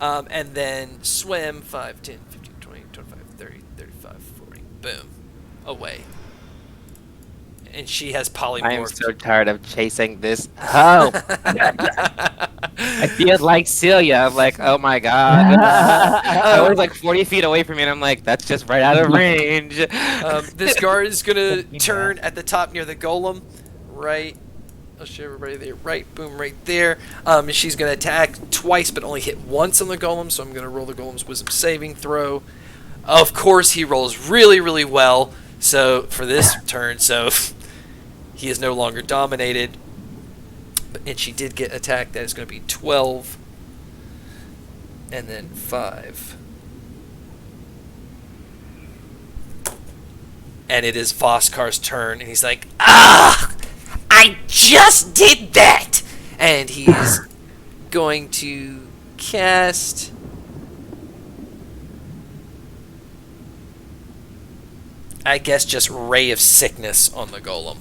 And then swim 5, 10, 15, 20, 25, 30, 35, 40. Boom. Away. And she has polymorphed. I am so tired of chasing this hoe. I feel like Celia. I'm like, oh my god. I was like 40 feet away from me, and I'm like, that's just right out of range. This guard is going to turn at the top near the golem. Right. I'll show everybody there. Right. Boom. Right there. And she's going to attack twice, but only hit once on the golem. So I'm going to roll the golem's wisdom saving throw. Of course, he rolls really, really well. So for this turn, so he is no longer dominated. And she did get attacked. That is going to be 12. And then 5. And it is Voskar's turn. And he's like, ah! I just did that! And he's going to cast... I guess just Ray of Sickness on the golem.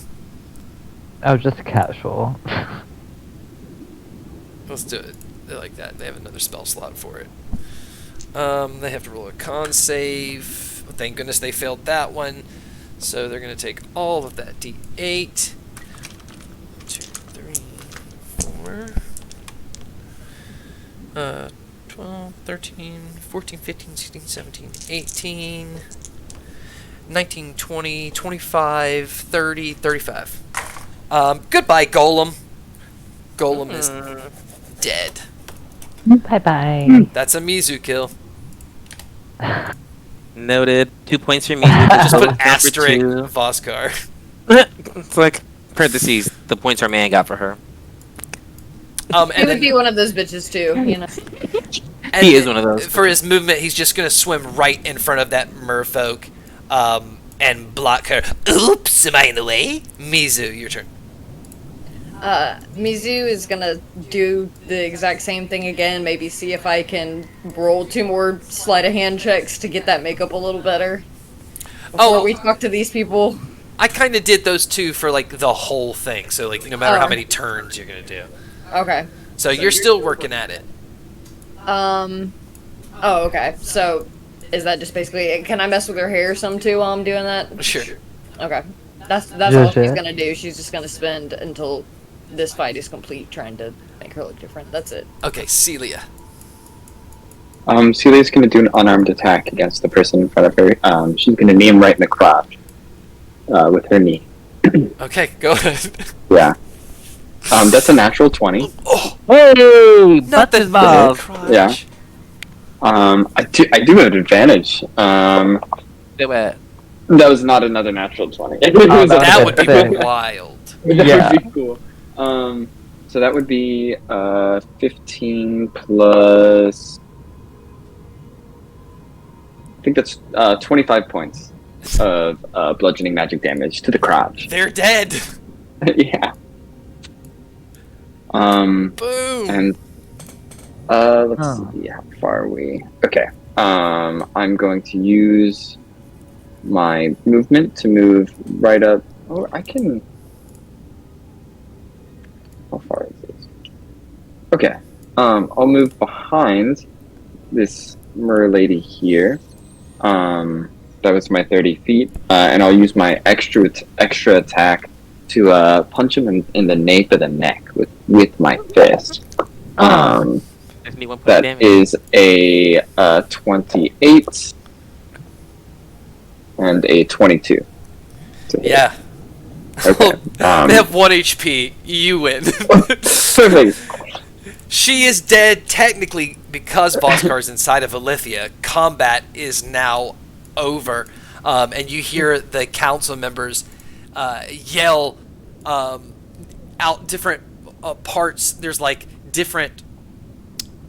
Oh, just casual. Let's do it. They like that. They have another spell slot for it. They have to roll a con save. Thank goodness they failed that one. So they're going to take all of that D8. 2, 3, 4. 12, 13, 14, 15, 16, 17, 18... 19, 20, 25, 30, 35. Goodbye, Golem. Golem is dead. Bye-bye. That's a Mizu kill. Noted. 2 points for me. Just put asterisk Voskar. It's like, parentheses, the points our man got for her. And He would then, be one of those bitches too, you know. and He is one of those. For his movement, he's just going to swim right in front of that merfolk and block her. Oops, am I in the way? Mizu, your turn. Mizu is gonna do the exact same thing again, maybe see if I can roll 2 more sleight of hand checks to get that makeup a little better. Before we talk to these people. I kind of did those two for, like, the whole thing, so, like, no matter how many turns you're going to do. Okay. So you're still working at it. Oh, okay. So, is that just basically... Can I mess with her hair some, too, while I'm doing that? Sure. Okay. That's all she's gonna do. She's just gonna spend until this fight is complete trying to make her look different. That's it. Okay, Celia. Celia's going to do an unarmed attack against the person in front of her. She's going to knee him right in the crotch with her knee. Okay, go ahead. Yeah. That's a natural 20. Oh, Hey! not Butts the balls. crotch. Yeah. I do have an advantage. Do it. That was not another natural 20. That would be Sick. wild. That Yeah. would be cool. So that would be 15 plus... I think that's 25 points of bludgeoning magic damage to the crotch. They're dead. Yeah. Boom. And let's see, how far are we? Okay. I'm going to use my movement to move right up. Oh, I can. How far is this? Okay. I'll move behind this mer lady here. That was my 30 feet, and I'll use my extra attack to punch him in the nape of the neck with my fist. Gives me 1 point That damage. is a 28 and a 22. Yeah. Okay. They have 1 HP. You win. Perfect. She is dead technically because Voskar is inside of Alithia. Combat is now over, and you hear the council members yell out different parts. There's like different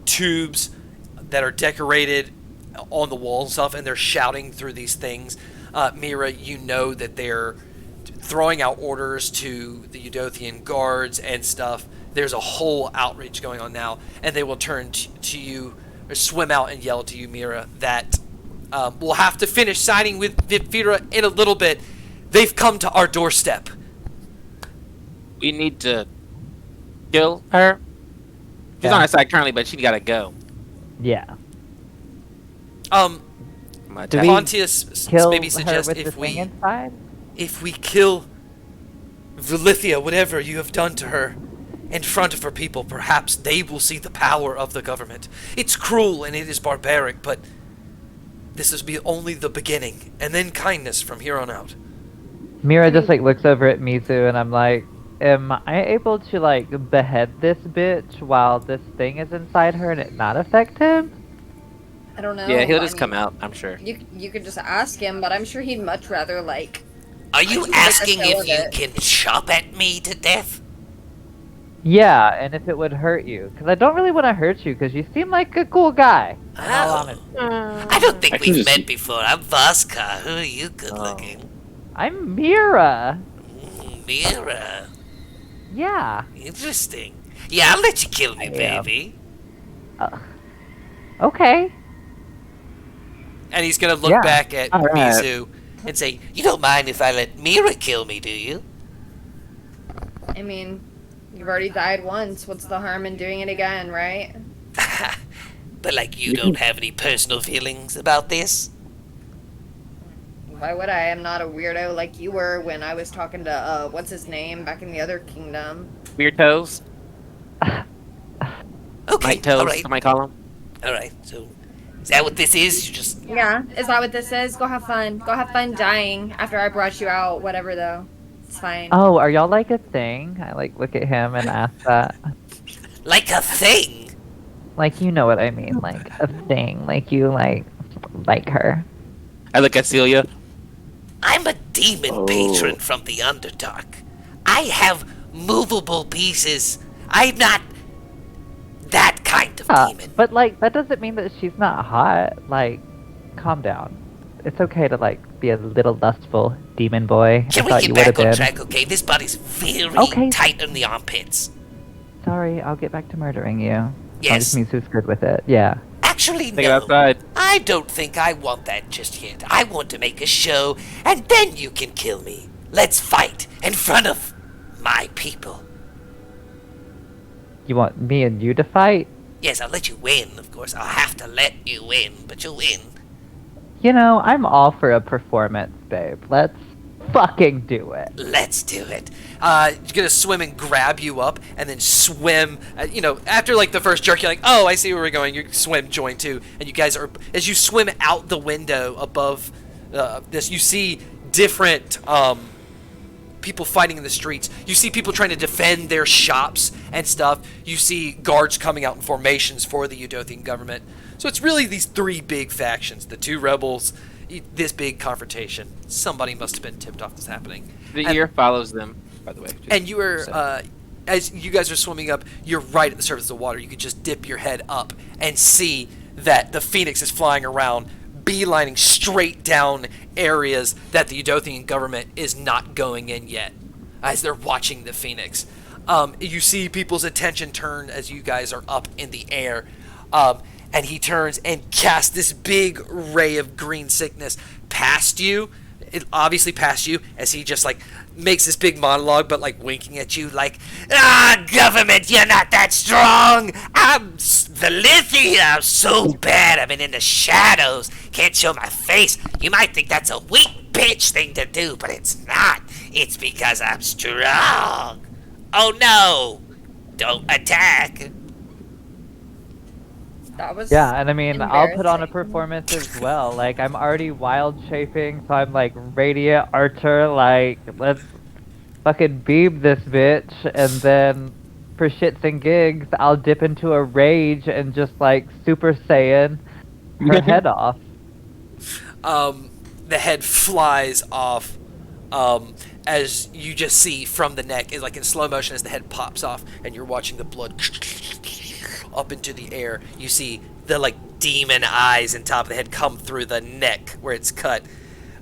tubes that are decorated on the wall and stuff, and they're shouting through these things. Mira, you know that they're throwing out orders to the Eudothian guards and stuff. There's a whole outreach going on now, and they will turn to you, or swim out and yell to you, Mira, that we'll have to finish signing with Vivira in a little bit. They've come to our doorstep. We need to kill her. She's Yeah. on our side currently, but she gotta go. Yeah. My Do attack. we Pontius Kill maybe her suggest with the if thing we inside? kill Velithia, whatever you have done to her, in front of her people, perhaps they will see the power of the government. It's cruel and it is barbaric, but this is only the beginning, and then kindness from here on out. Mira just like looks over at Mizu and I'm like, am I able to like behead this bitch while this thing is inside her and it not affect him? I don't know. Yeah, he'll I just mean, come out, I'm sure. You could just ask him, but I'm sure he'd much rather like. Are you Like a asking show if of you it. can chop at me to death? Yeah, and if it would hurt you. Because I don't really want to hurt you because you seem like a cool guy. In all Oh. honesty. I don't think I can we've just- met before. I'm Voskar. Who are you, good looking? I'm Mira. Mira. Yeah. Interesting. Yeah, I'll let you kill me, Yeah. baby. Okay. And he's gonna look Yeah. back at All right. Mizu and say, You don't mind if I let Mira kill me, do you? I mean, you've already died once. What's the harm in doing it again, right? But like you don't have any personal feelings about this? Why would I? I'm not a weirdo like you were when I was talking to what's his name back in the other kingdom. Weird toes. Okay, Mike toes, alright. somebody call him. Alright, so is that what this is? You just Yeah, is that what this is? Go have fun. Go have fun dying after I brought you out. Whatever though, it's fine. Oh, are y'all like a thing? I like look at him and ask that. like a thing. Like you know what I mean, like a thing. Like you like her. I look at Celia. I'm a demon Oh. patron from the Underdark. I have movable pieces. I'm not that kind of demon. But like that doesn't mean that she's not hot. Like, calm down. It's okay to like be a little lustful demon boy. Can I we thought get you would have back on been. track, okay? This body's very Okay. tight in the armpits. Sorry, I'll get back to murdering you. Yes. As long as Misu's good with it. Yeah. Actually, Take it no. outside. I don't think I want that just yet. I want to make a show, and then you can kill me. Let's fight in front of my people. You want me and you to fight? Yes, I'll let you win, of course. I'll have to let you win, but you'll win. You know, I'm all for a performance, babe. Let's fucking do it. let's do it. He's gonna swim and grab you up, and then swim. After like the first jerk, you're like, oh, I see where we're going. You swim, join too, and you guys are as you swim out the window above this. You see different people fighting in the streets. You see people trying to defend their shops and stuff. You see guards coming out in formations for the Eudothian government. So it's really these three big factions: the two rebels, this big confrontation. Somebody must have been tipped off this happening. The And- ear follows them, by the way. just And you are, so. as you guys are swimming up, you're right at the surface of the water. You could just dip your head up and see that the Phoenix is flying around, beelining straight down areas that the Eudothian government is not going in yet, as they're watching the Phoenix. You see people's attention turn as you guys are up in the air. And he turns and casts this big ray of green sickness past you. It obviously past you as he just like makes this big monologue, but like winking at you, like, government, you're not that strong. I'm Valithia. I'm so bad. I've been in the shadows. Can't show my face. You might think that's a weak bitch thing to do, but it's not. It's because I'm strong. Oh no! Don't attack. That was Yeah, and I mean, I'll put on a embarrassing. performance as well. Like, I'm already wild shaping, so I'm like radiant archer. Like, let's fucking beam this bitch, and then for shits and gigs, I'll dip into a rage and just like Super Saiyan her head off. The head flies off. As you just see from the neck, is like in slow motion as the head pops off, and you're watching the blood up into the air. You see the like demon eyes in top of the head come through the neck where it's cut.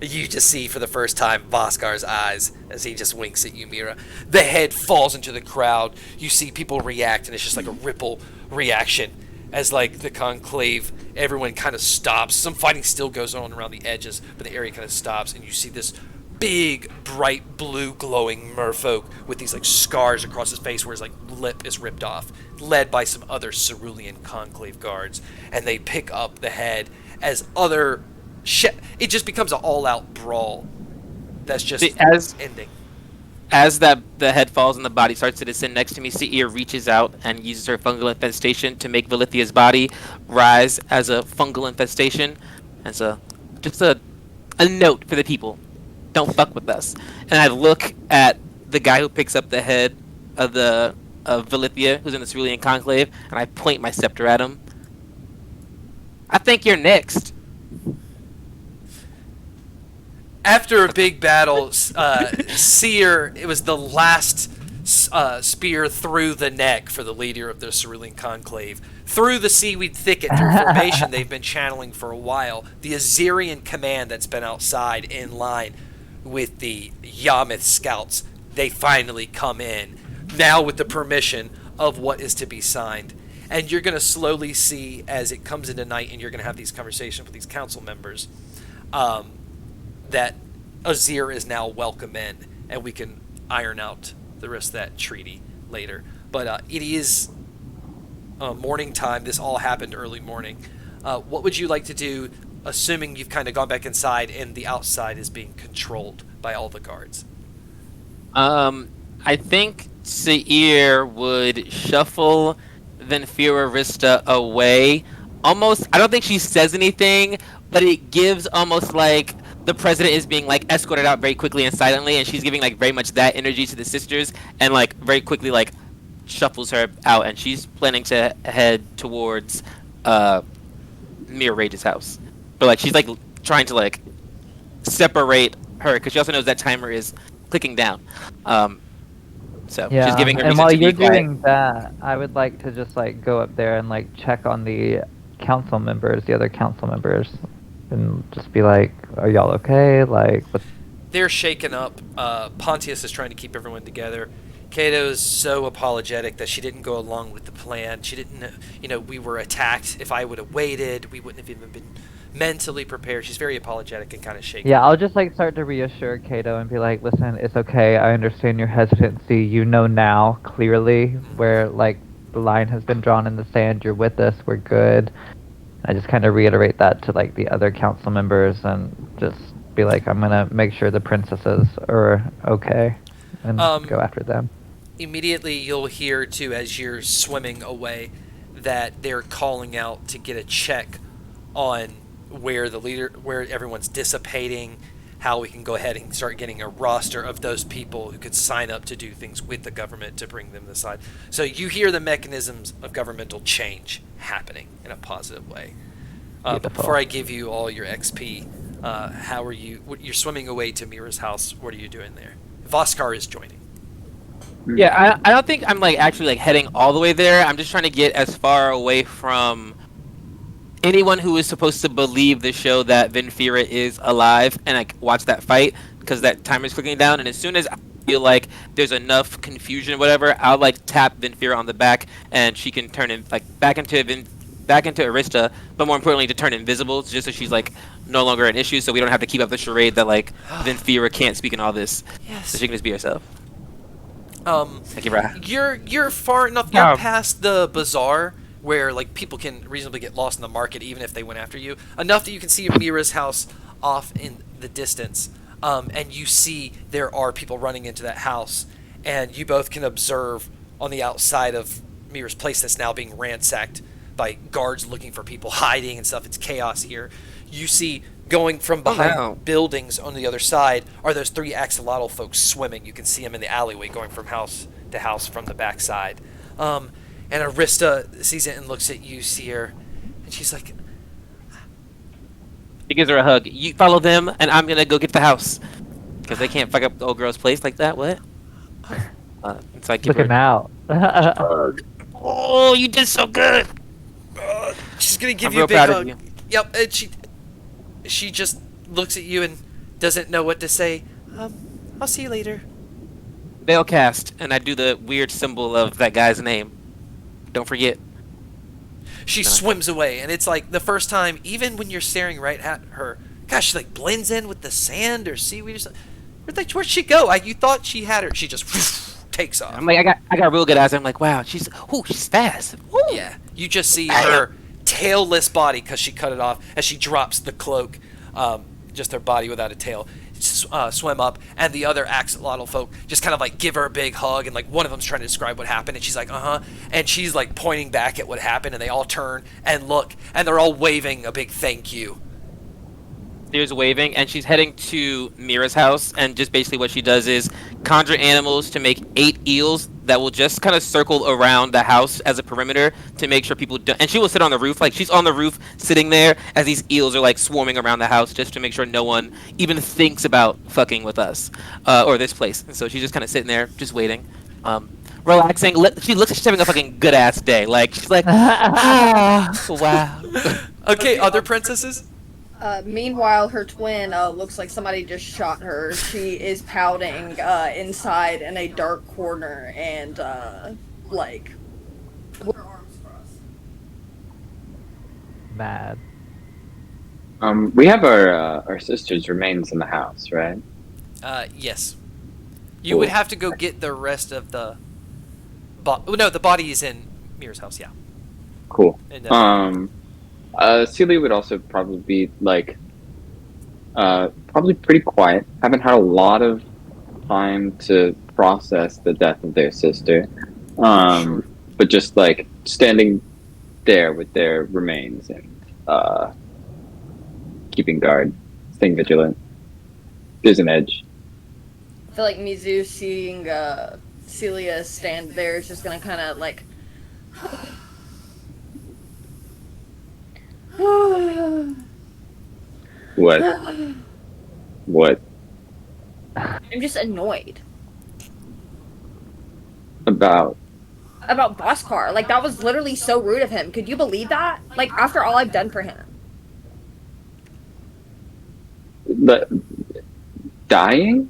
You just see for the first time Voskar's eyes as he just winks at you, Mira. The head falls into the crowd. You see people react, and it's just like a ripple reaction as like the conclave, everyone kind of stops. Some fighting still goes on around the edges, but the area kind of stops, and you see this big, bright blue glowing merfolk with these like scars across his face where his like lip is ripped off, led by some other cerulean conclave guards, and they pick up the head as other it just becomes an all-out brawl that's just ending. As the head falls and the body starts to descend next to me, Seir reaches out and uses her fungal infestation to make Velithia's body rise as a fungal infestation. And so, just a note for the people: don't fuck with us. And I look at the guy who picks up the head of Velithia, who's in the Cerulean Conclave, and I point my scepter at him. I think you're next. After a big battle, Seer, it was the last spear through the neck for the leader of the Cerulean Conclave. Through the seaweed thicket, through formation they've been channeling for a while. The Azerian command that's been outside in line with the Yamith scouts, they finally come in, now with the permission of what is to be signed. And you're going to slowly see as it comes into night and you're going to have these conversations with these council members, that Azir is now welcome in, and we can iron out the rest of that treaty later. But it is morning time. This all happened early morning. What would you like to do, assuming you've kind of gone back inside and the outside is being controlled by all the guards? I think Seir would shuffle Venfira Rista away. Almost, I don't think she says anything, but it gives almost like the president is being like escorted out very quickly and silently, and she's giving like very much that energy to the sisters, and like very quickly like shuffles her out, and she's planning to head towards Mira Rage's house. But like she's like trying to like separate her because she also knows that timer is clicking down. So Yeah, she's giving her and reason while to be you're quiet. doing that, I would like to just like go up there and like check on the council members, the other council members, and just be like, "Are y'all okay? Like, what's They're shaken up. Pontius is trying to keep everyone together. Kato is so apologetic that she didn't go along with the plan. She didn't, we were attacked. If I would have waited, we wouldn't have even been mentally prepared. She's very apologetic and kind of shaken. Yeah, I'll just like start to reassure Kato and be like, listen, it's okay. I understand your hesitancy. You know now clearly where like the line has been drawn in the sand. You're with us. We're good. I just kind of reiterate that to like the other council members and just be like, I'm gonna make sure the princesses are okay and go after them. Immediately, you'll hear too as you're swimming away that they're calling out to get a check on where everyone's dissipating, how we can go ahead and start getting a roster of those people who could sign up to do things with the government to bring them to the side. So you hear the mechanisms of governmental change happening in a positive way. Before I give you all your XP, how are you? You're swimming away to Mira's house. What are you doing there? Voskar is joining. Yeah, I don't think I'm like actually like heading all the way there. I'm just trying to get as far away from anyone who is supposed to believe the show that Venfira is alive and like watch that fight because that timer's clicking down. And as soon as feel like there's enough confusion, or whatever, I'll like tap Vinfira on the back, and she can turn in like back into Arista, but more importantly to turn invisible, just so she's like no longer an issue, so we don't have to keep up the charade that like Vinfira can't speak in all this, so she can just be herself. Thank you, Ra. You're far enough. You're past the bazaar where like people can reasonably get lost in the market, even if they went after you. Enough that you can see Mira's house off in the distance, and you see there are people running into that house, and you both can observe on the outside of Mira's place that's now being ransacked by guards looking for people hiding and stuff. It's chaos here. You see going from behind buildings on the other side are those 3 axolotl folks swimming. You can see them in the alleyway going from house to house from the backside. And Arista sees it and looks at you, Seer, and she's like, He gives her a hug. You follow them, and I'm gonna go get the house because they can't fuck up the old girl's place like that. What? It's like Look him out. Oh, you did so good. she's gonna give I'm you real a big proud of hug. you. Yep, and she just looks at you and doesn't know what to say. I'll see you later. Veil cast, and I do the weird symbol of that guy's name. Don't forget. She swims away, and it's like the first time, even when you're staring right at her, gosh, she like blends in with the sand or seaweed or something. Where'd she go? You thought she had her. She just takes off. I'm like, I got real good eyes. I'm like, wow, she's fast. Ooh. Yeah, you just see her tailless body, because she cut it off, as she drops the cloak, just her body without a tail, swim up, and the other axolotl folk just kind of like give her a big hug, and like one of them's trying to describe what happened, and she's like, and she's like pointing back at what happened, and they all turn and look, and they're all waving a big thank you. There's waving, and she's heading to Mira's house, and just basically what she does is conjure animals to make 8 eels that will just kind of circle around the house as a perimeter to make sure people don't, and she will sit on the roof, like she's on the roof sitting there as these eels are like swarming around the house just to make sure no one even thinks about fucking with us, or this place. And so she's just kind of sitting there, just waiting, relaxing. She looks like she's having a fucking good ass day. Like she's like, wow. Okay, other princesses? Meanwhile, her twin looks like somebody just shot her. She is pouting inside in a dark corner and like with her arms crossed. Mad. We have our sister's remains in the house, right? Yes. You Cool. would have to go get the rest of the no, the body is in Mira's house, yeah. Cool. And, Celia would also probably be like, probably pretty quiet. Haven't had a lot of time to process the death of their sister. But just like standing there with their remains and keeping guard, staying vigilant. There's an edge. I feel like Mizu seeing Celia stand there is just gonna kind of like. What? What? I'm just annoyed About? Boskar. Like, that was literally so rude of him. Could you believe that? Like, after all I've done for him. Dying?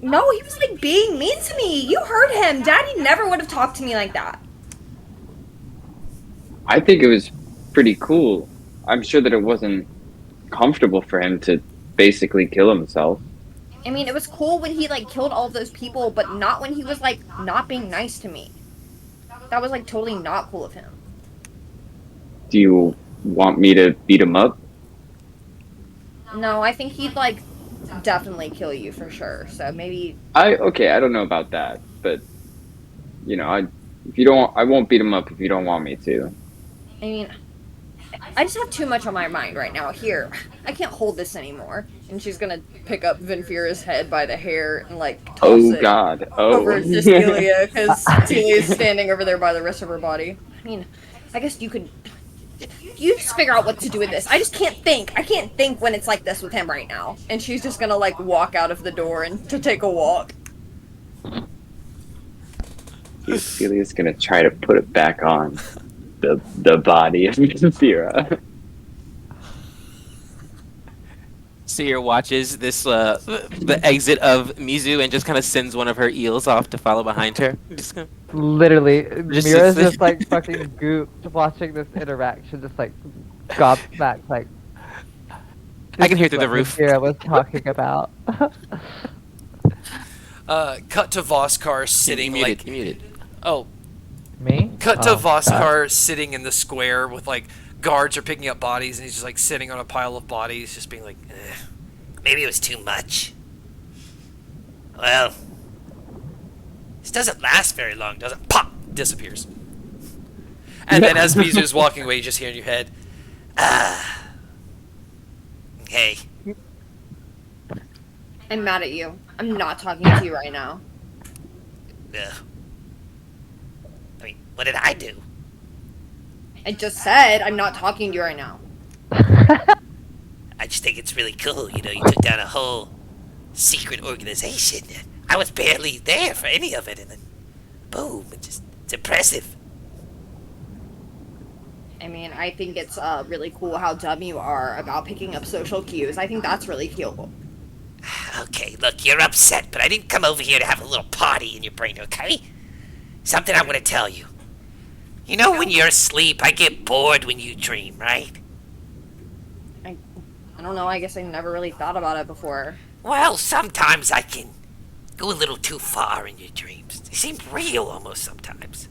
No, he was like being mean to me. You heard him. Daddy never would have talked to me like that. I think it was pretty cool. I'm sure that it wasn't comfortable for him to basically kill himself. I mean, it was cool when he like killed all of those people, but not when he was like not being nice to me. That was like totally not cool of him. Do you want me to beat him up? No, I think he'd like definitely kill you for sure. So maybe. I don't know about that, but you know, I won't beat him up if you don't want me to. I mean, I just have too much on my mind right now. Here, I can't hold this anymore. And she's gonna pick up Vinfira's head by the hair and like toss it over to Celia, because Celia's standing over there by the rest of her body. I mean, I guess you could. You just figure out what to do with this. I just can't think. I can't think when it's like this with him right now. And she's just gonna like walk out of the door and to take a walk. Celia's gonna try to put it back on the body of Vinfira. Seer watches this the exit of Mizu and just kind of sends one of her eels off to follow behind her. Just kinda- Literally, Just Mira's sits just like fucking gooped watching this interaction, just like gobsmacked, like. I can hear this through is the roof. what Mira was talking about. Cut to Voskar sitting you muted, like. you muted. Oh, Me? cut to Oh, Voskar sitting in the square with like guards are picking up bodies, and he's just like sitting on a pile of bodies, just being like, Maybe it was too much. Well, this doesn't last very long, does it? pop, disappears. And then as Mizu's walking away, you just hear in your head, Hey, I'm mad at you. I'm not talking to you right now. I mean, what did I do? I just said I'm not talking to you right now. I just think it's really cool, you took down a whole secret organization. I was barely there for any of it, and then boom, it's impressive. I mean, I think it's really cool how dumb you are about picking up social cues. I think that's really cool. Okay, look, you're upset, but I didn't come over here to have a little party in your brain, okay? Something I want to tell you. You know when you're asleep, I get bored when you dream, right? I don't know, I guess I never really thought about it before. Well, sometimes I can go a little too far in your dreams. They seem real almost sometimes.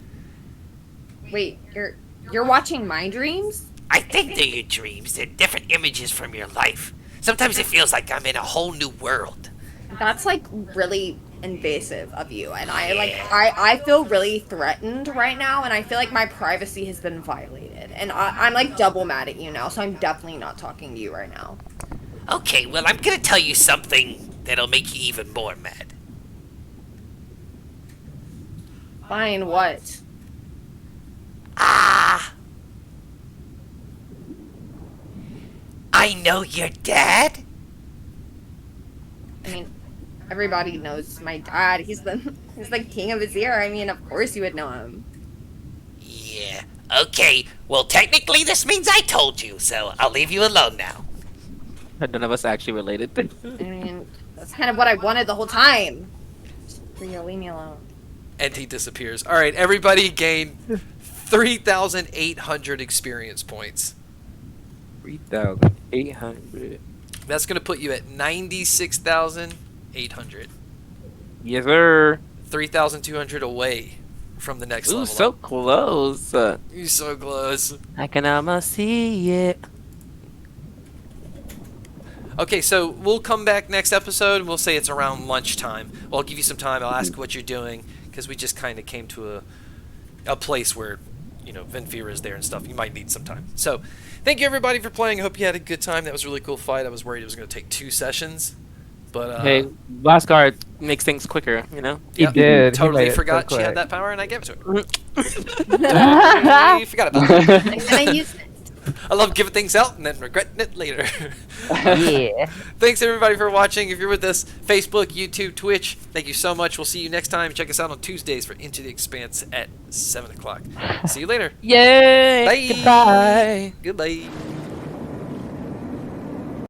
Wait, you're watching my dreams? I think they're your dreams. They're different images from your life. Sometimes it feels like I'm in a whole new world. That's like really invasive of you, and I feel really threatened right now, and I feel like my privacy has been violated, and I'm like double mad at you now, so I'm definitely not talking to you right now. Okay, well, I'm gonna tell you something that'll make you even more mad. Fine, what? I know your dad? I mean, everybody knows my dad. He's the king of his ear. I mean, of course you would know him. Yeah. Okay, well, technically this means I told you, so I'll leave you alone now. None of us actually related. I mean, that's kind of what I wanted the whole time. Just for you to leave me alone. and he disappears. All right, everybody gain 3,800 experience points. 3,800. That's going to put you at 96,800. Yes, sir. 3,200 away from the next Ooh, level. so close. You're so close. I can almost see it. Okay, so we'll come back next episode. We'll say it's around lunchtime. Well, I'll give you some time. I'll ask what you're doing because we just kind of came to a place where, you know, Venfira is there and stuff. You might need some time. So, thank you everybody for playing. I hope you had a good time. That was a really cool fight. I was worried it was going to take 2 sessions, but Hey, Voskar makes things quicker, you know? He yep, did. He Totally made it so forgot she had quick. that power, and I gave it to her. I I forgot about that. used it. I love giving things out and then regretting it later. Yeah. Thanks everybody for watching. If you're with us, Facebook, YouTube, Twitch, thank you so much. We'll see you next time. Check us out on Tuesdays for Into the Expanse at 7 o'clock. See you later. Yay! Bye. Goodbye! Goodbye.